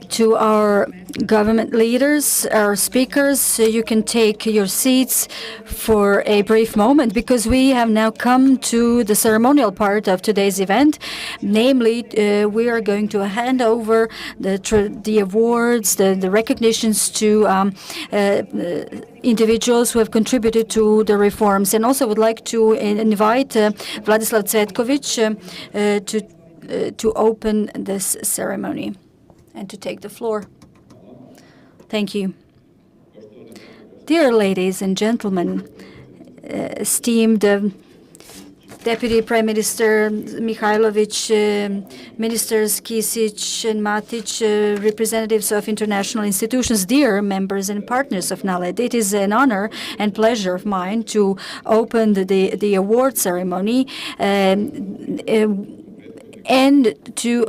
to our government leaders, our speakers. You can take your seats for a brief moment, because we have now come to the ceremonial part of today's event. Namely, we are going to hand over the awards, the recognitions to individuals who have contributed to the reforms. And also would like to invite Vladislav Cvetkovic to open this ceremony and to take the floor. Thank you. Dear ladies and gentlemen, esteemed Deputy Prime Minister Mihailovic, Ministers Kisic and Matic, representatives of international institutions, dear members and partners of NALED, it is an honor and pleasure of mine to open the award ceremony and to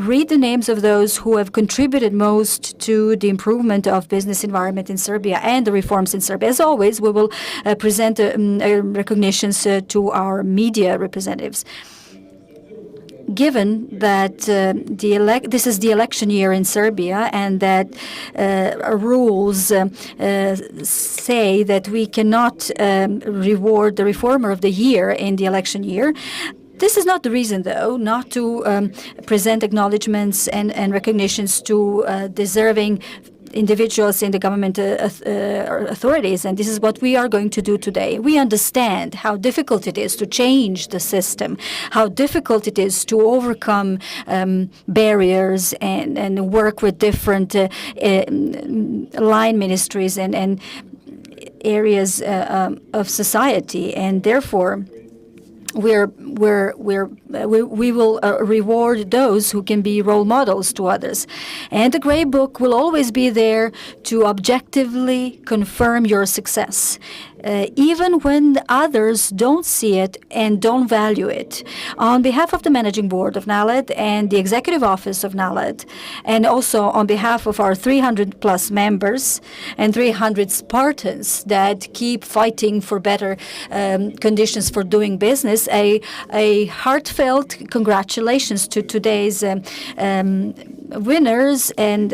read the names of those who have contributed most to the improvement of business environment in Serbia and the reforms in Serbia. As always, we will present recognitions to our media representatives. given that this is the election year in Serbia and that rules say that we cannot reward the reformer of the year in the election year, this is not the reason, though, not to present acknowledgements and recognitions to deserving individuals in the government authorities, and this is what we are going to do today. We understand how difficult it is to change the system, how difficult it is to overcome barriers and work with different line ministries and areas of society, and therefore we will reward those who can be role models to others. And the Grey Book will always be there to objectively confirm your success, even when others don't see it and don't value it. On behalf of the Managing Board of NALED and the Executive Office of NALED, and also on behalf of our 300+ members and 300 Spartans that keep fighting for better conditions for doing business, a heartfelt congratulations to today's winners, and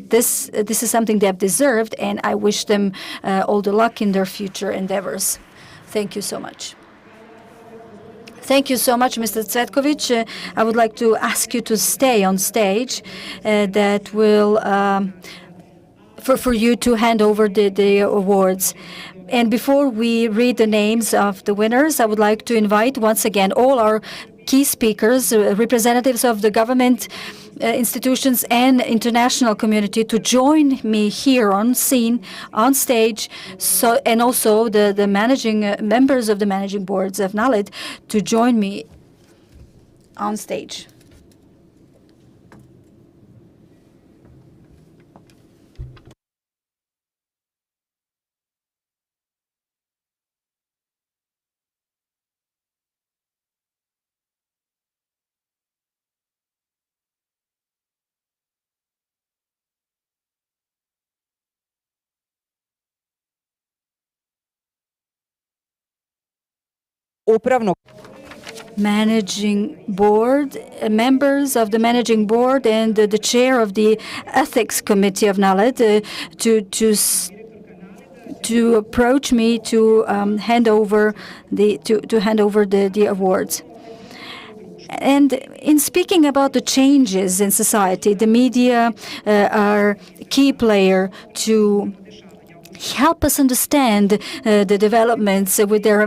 this is something they have deserved, and I wish them all the luck in their future endeavors. Thank you so much. Thank you so much, Mr. Cvetkovic. I would like to ask you to stay on stage. That will for you to hand over the awards. And before we read the names of the winners, I would like to invite once again all our key speakers, representatives of the government institutions and international community to join me here on scene, on stage, and also the managing members of the managing boards of NALED to join me on stage. Upravnog managing board, members of the managing board and the chair of the ethics committee of NALED to approach me to hand over the awards. And in speaking about the changes in society, the media are a key player to help us understand the developments with their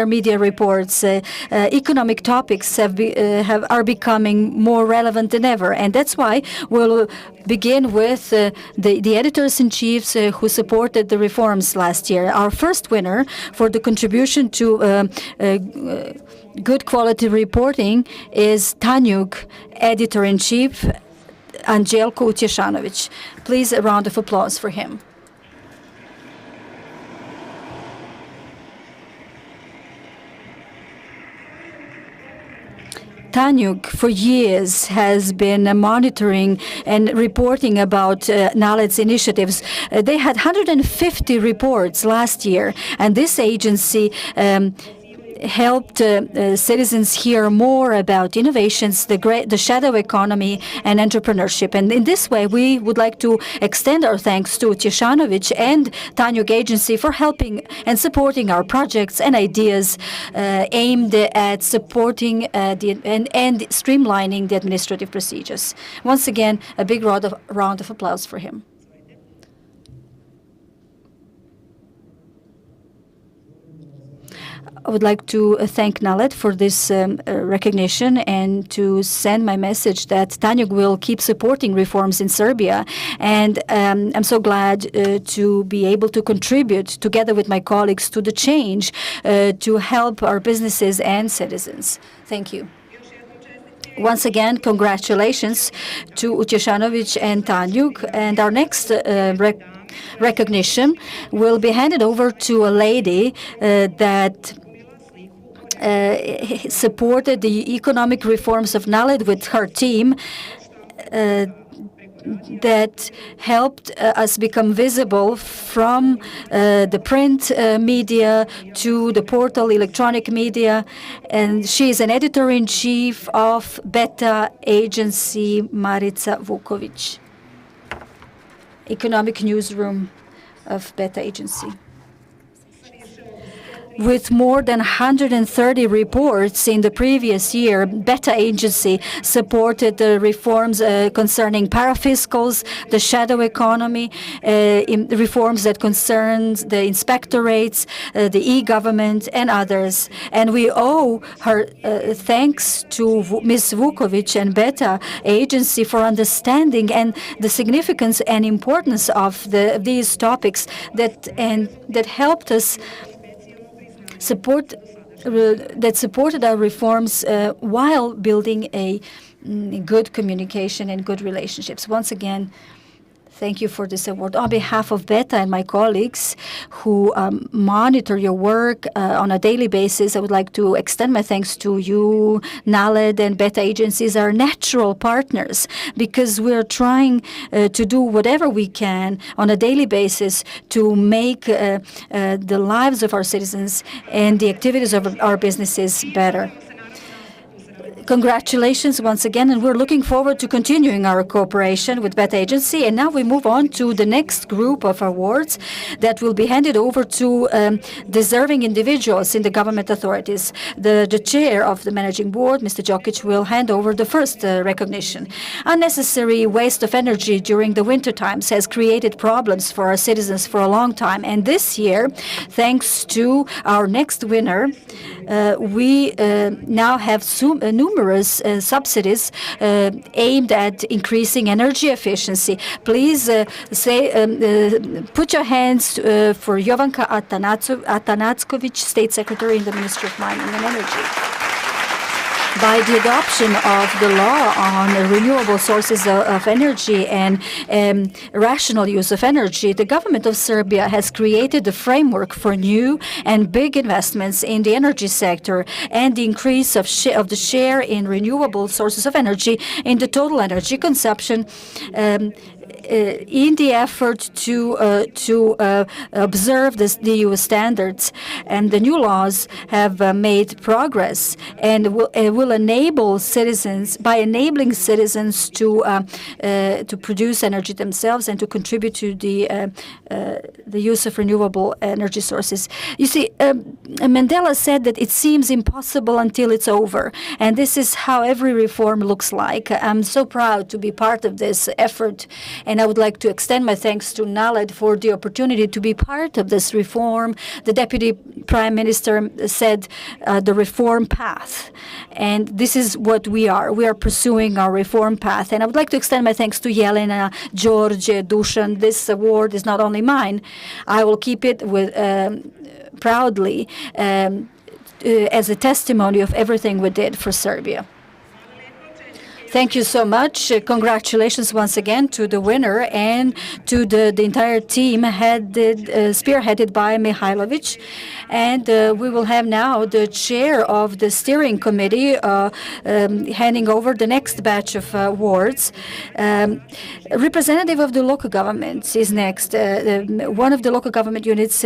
media reports. Economic topics are becoming more relevant than ever, and that's why we'll begin with the editors-in-chiefs who supported the reforms last year. Our first winner for the contribution to good quality reporting is Tanjug, editor-in-chief Anđelko Utješanović. Please, a round of applause for him. Tanjug, for years, has been monitoring and reporting about NALED's initiatives. They had 150 reports last year, and this agency helped citizens hear more about innovations, the shadow economy, and entrepreneurship. And in this way, we would like to extend our thanks to Utješanović and Tanjug Agency for helping and supporting our projects and ideas aimed at supporting and streamlining the administrative procedures. Once again, a big round of applause for him. I would like to thank NALED for this recognition and to send my message that Tanjug will keep supporting reforms in Serbia. And I'm so glad to be able to contribute together with my colleagues to the change to help our businesses and citizens. Thank you. Once again, congratulations to Utješanović and Tanjug. And our next recognition will be handed over to a lady that supported the economic reforms of NALED with her team. that helped us become visible from the print media to the portal electronic media. And she is an editor-in-chief of Beta Agency, Marica Vukovic, economic newsroom of Beta Agency. With more than 130 reports in the previous year, Beta Agency supported the reforms concerning parafiscals, the shadow economy, reforms that concerns the inspectorates, the e-government, and others. And we owe her thanks to Ms. Vukovic and Beta Agency for understanding and the significance and importance of these topics that helped us that supported our reforms while building a good communication and good relationships. Once again, thank you for this award. On behalf of Beta and my colleagues who monitor your work on a daily basis, I would like to extend my thanks to you. NALED and Beta agencies are natural partners because we're trying to do whatever we can on a daily basis to make the lives of our citizens and the activities of our businesses better. Congratulations once again, and we're looking forward to continuing our cooperation with Beta Agency. And now we move on to the next group of awards that will be handed over to deserving individuals in the government authorities. The chair of the managing board, Mr. Djokic, will hand over the first recognition. Unnecessary waste of energy during the winter times has created problems for our citizens for a long time. And this year, thanks to our next winner, we now have numerous subsidies aimed at increasing energy efficiency. Please put your hands for Jovanka Atanackovic, State Secretary in the Ministry of Mining and Energy. By the adoption of the law on renewable sources of energy and rational use of energy, the government of Serbia has created a framework for new and big investments in the energy sector and the increase of the share in renewable sources of energy in the total energy consumption in the effort to observe the EU standards. And the new laws have made progress and will enable citizens, by enabling citizens to produce energy themselves and to contribute to the use of renewable energy sources. You see, Mandela said that it seems impossible until it's over, and this is how every reform looks like. I'm so proud to be part of this effort, and I would like to extend my thanks to NALED for the opportunity to be part of this reform. The Deputy Prime Minister said the reform path, and this is what we are. We are pursuing our reform path, and I would like to extend my thanks to Jelena, George, Dusan. This award is not only mine. I will keep it with proudly as a testimony of everything we did for Serbia. Thank you so much. Congratulations once again to the winner and to the entire team spearheaded by Mihailovic. And we will have now the chair of the steering committee handing over the next batch of awards. Representative of the local government is next. One of the local government units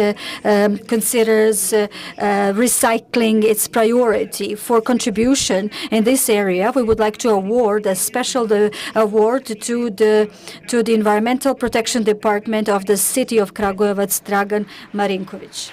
considers recycling its priority. For contribution in this area, we would like to award a special award to the Environmental Protection Department of the City of Kragujevac, Dragan Marinkovic.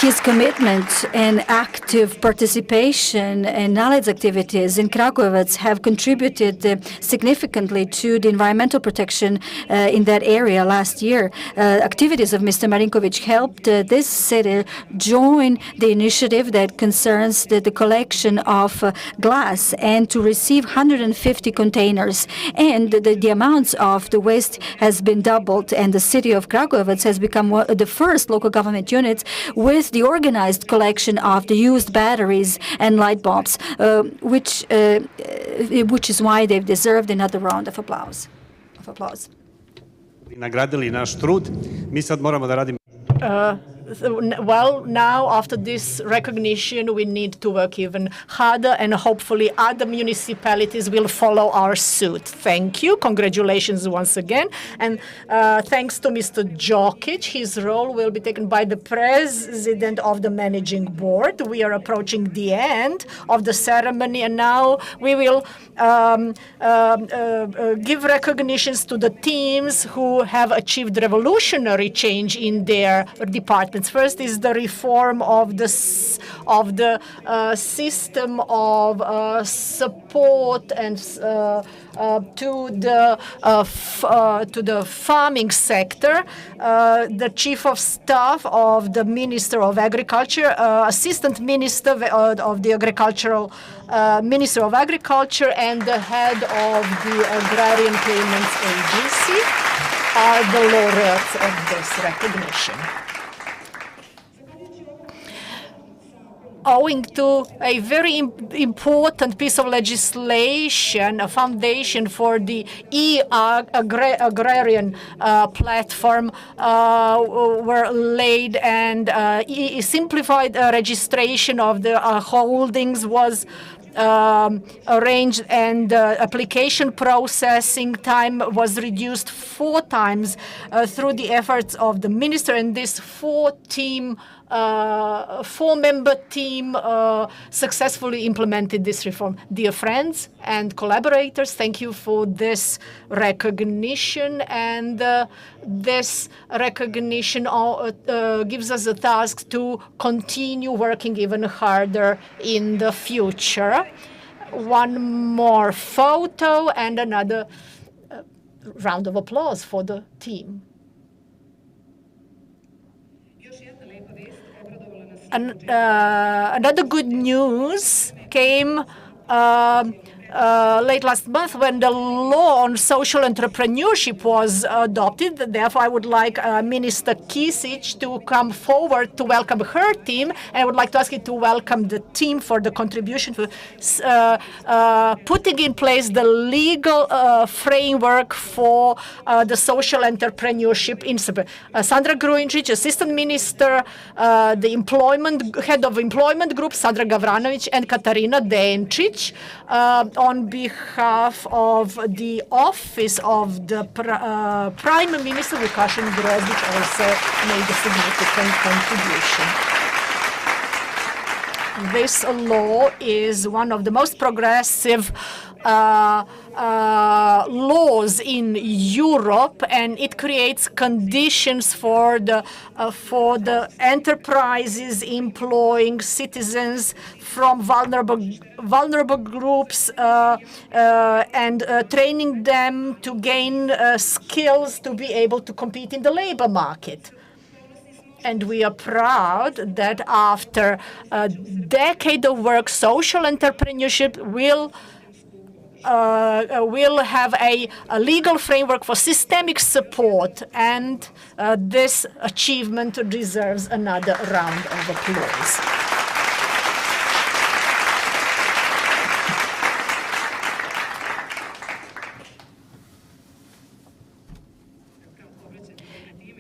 His commitment and active participation in knowledge activities in Kragujevac have contributed significantly to the environmental protection in that area last year. Activities of Mr. Marinkovic helped this city join the initiative that concerns the collection of glass and to receive 150 containers. And the amounts of the waste has been doubled, and the city of Kragujevac has become the first local government unit with the organized collection of the used batteries and light bulbs, which is why they've deserved another round of applause. Nagradili naš trud. Mi sad moramo da radimo. well, now after this recognition, we need to work even harder, and hopefully other municipalities will follow our suit. Thank you. Congratulations once again. And thanks to Mr. Jokic, his role will be taken by the president of the managing board. We are approaching the end of the ceremony, and now we will give recognitions to the teams who have achieved revolutionary change in their departments. First is the reform of the system of support and to the farming sector. The chief of staff of the Minister of Agriculture, assistant minister of the agricultural Minister of Agriculture, and the head of the Agrarian Payments Agency are the laureates of this recognition. Owing to a very important piece of legislation, a foundation for the agrarian platform were laid, and simplified registration of the holdings was arranged, and application processing time was reduced 4 times through the efforts of the minister, and this 4-member team successfully implemented this reform. Dear friends and collaborators, thank you for this recognition, and this recognition gives us a task to continue working even harder in the future. One more photo and another round of applause for the team. Another good news came late last month when the law on social entrepreneurship was adopted. Therefore, I would like Minister Kisic to come forward to welcome her team, and I would like to ask you to welcome the team for the contribution to putting in place the legal framework for the social entrepreneurship in Serbia. Sandra Grujincic, Assistant Minister, the Head of Employment Group, Sandra Gavranović, and Katarina Dencic. On behalf of the office of the Prime Minister, Vukašin Grozic also made a significant contribution. This law is one of the most progressive laws in Europe, and it creates conditions for the enterprises employing citizens from vulnerable groups and training them to gain skills to be able to compete in the labor market. And we are proud that after a decade of work, social entrepreneurship will have a legal framework for systemic support, and this achievement deserves another round of applause.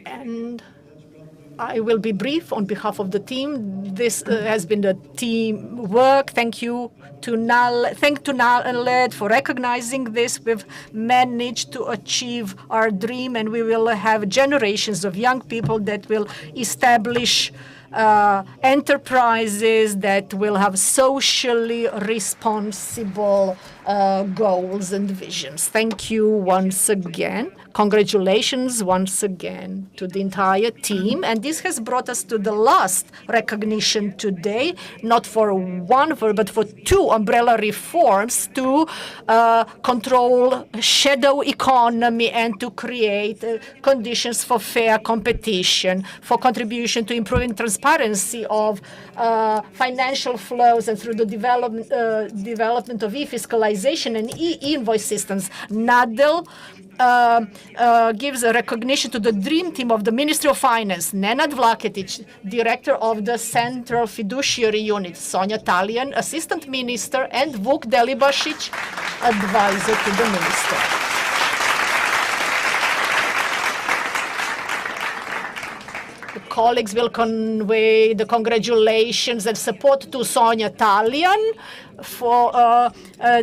And I will be brief on behalf of the team. This has been the team work. Thank you to NALED for recognizing this. We've managed to achieve our dream, and we will have generations of young people that will establish enterprises that will have socially responsible goals and visions. Thank you once again. Congratulations once again to the entire team. And this has brought us to the last recognition today, not for one, but for 2 umbrella reforms to control shadow economy and to create conditions for fair competition, for contribution to improving transparency of financial flows, and through the development of e-fiscalization and e-invoice systems. NADEL gives a recognition to the dream team of the Ministry of Finance, Nenad Vlaketic, Director of the Central Fiduciary Unit, Sonja Talijan, Assistant Minister, and Vuk Delibašić, Advisor to the Minister. The colleagues will convey the congratulations and support to Sonja Talian for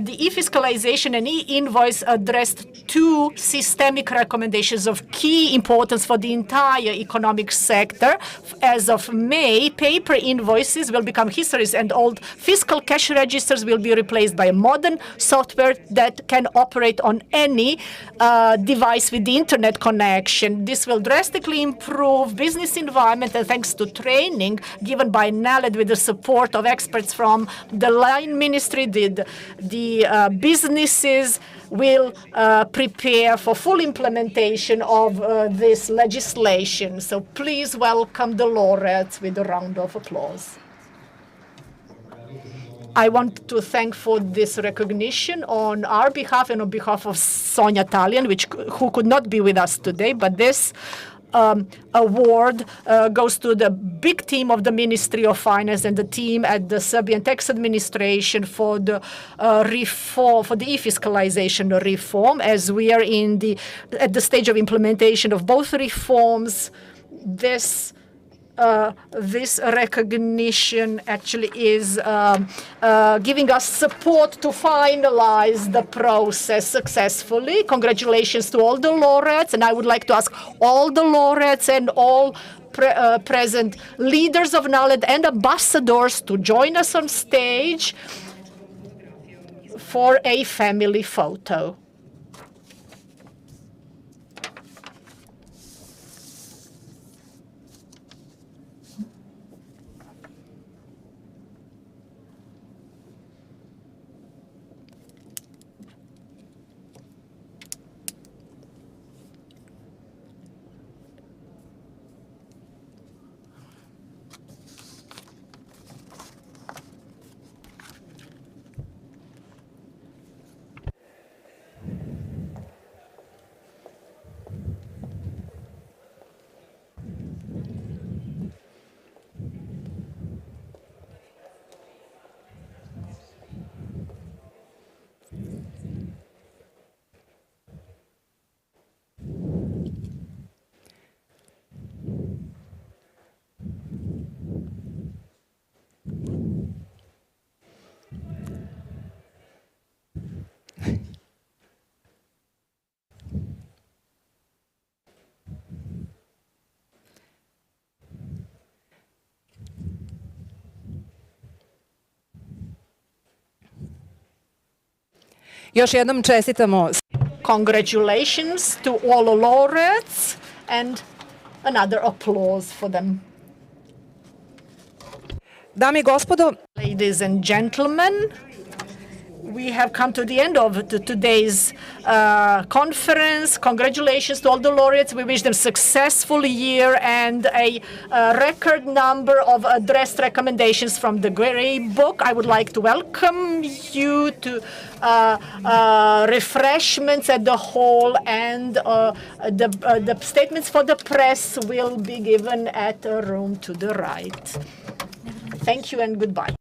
the e-fiscalization and e-invoice addressed two systemic recommendations of key importance for the entire economic sector. As of May, paper invoices will become histories and old fiscal cash registers will be replaced by modern software that can operate on any device with the internet connection. This will drastically improve business environment, and thanks to training given by NALED with the support of experts from the line ministry, the businesses will prepare for full implementation of this legislation. So please welcome the laureates with a round of applause. I want to thank for this recognition on our behalf and on behalf of Sonja Talian, who could not be with us today, but this award goes to the big team of the Ministry of Finance and the team at the Serbian Tax Administration for the reform, for the e-fiscalization reform. As we are at the stage of implementation of both reforms, this recognition actually is giving us support to finalize the process successfully. Congratulations to all the laureates, and I would like to ask all the laureates and all present leaders of NALED and ambassadors to join us on stage for a family photo. Još jednom čestitamo. Congratulations to all laureates and another applause for them. Dame I gospodo, Ladies and gentlemen, we have come to the end of today's conference. Congratulations to all the laureates. We wish them a successful year and a record number of addressed recommendations from the Grey Book. I would like to welcome you to refreshments at the hall, and the statements for the press will be given at a room to the right. Thank you and goodbye.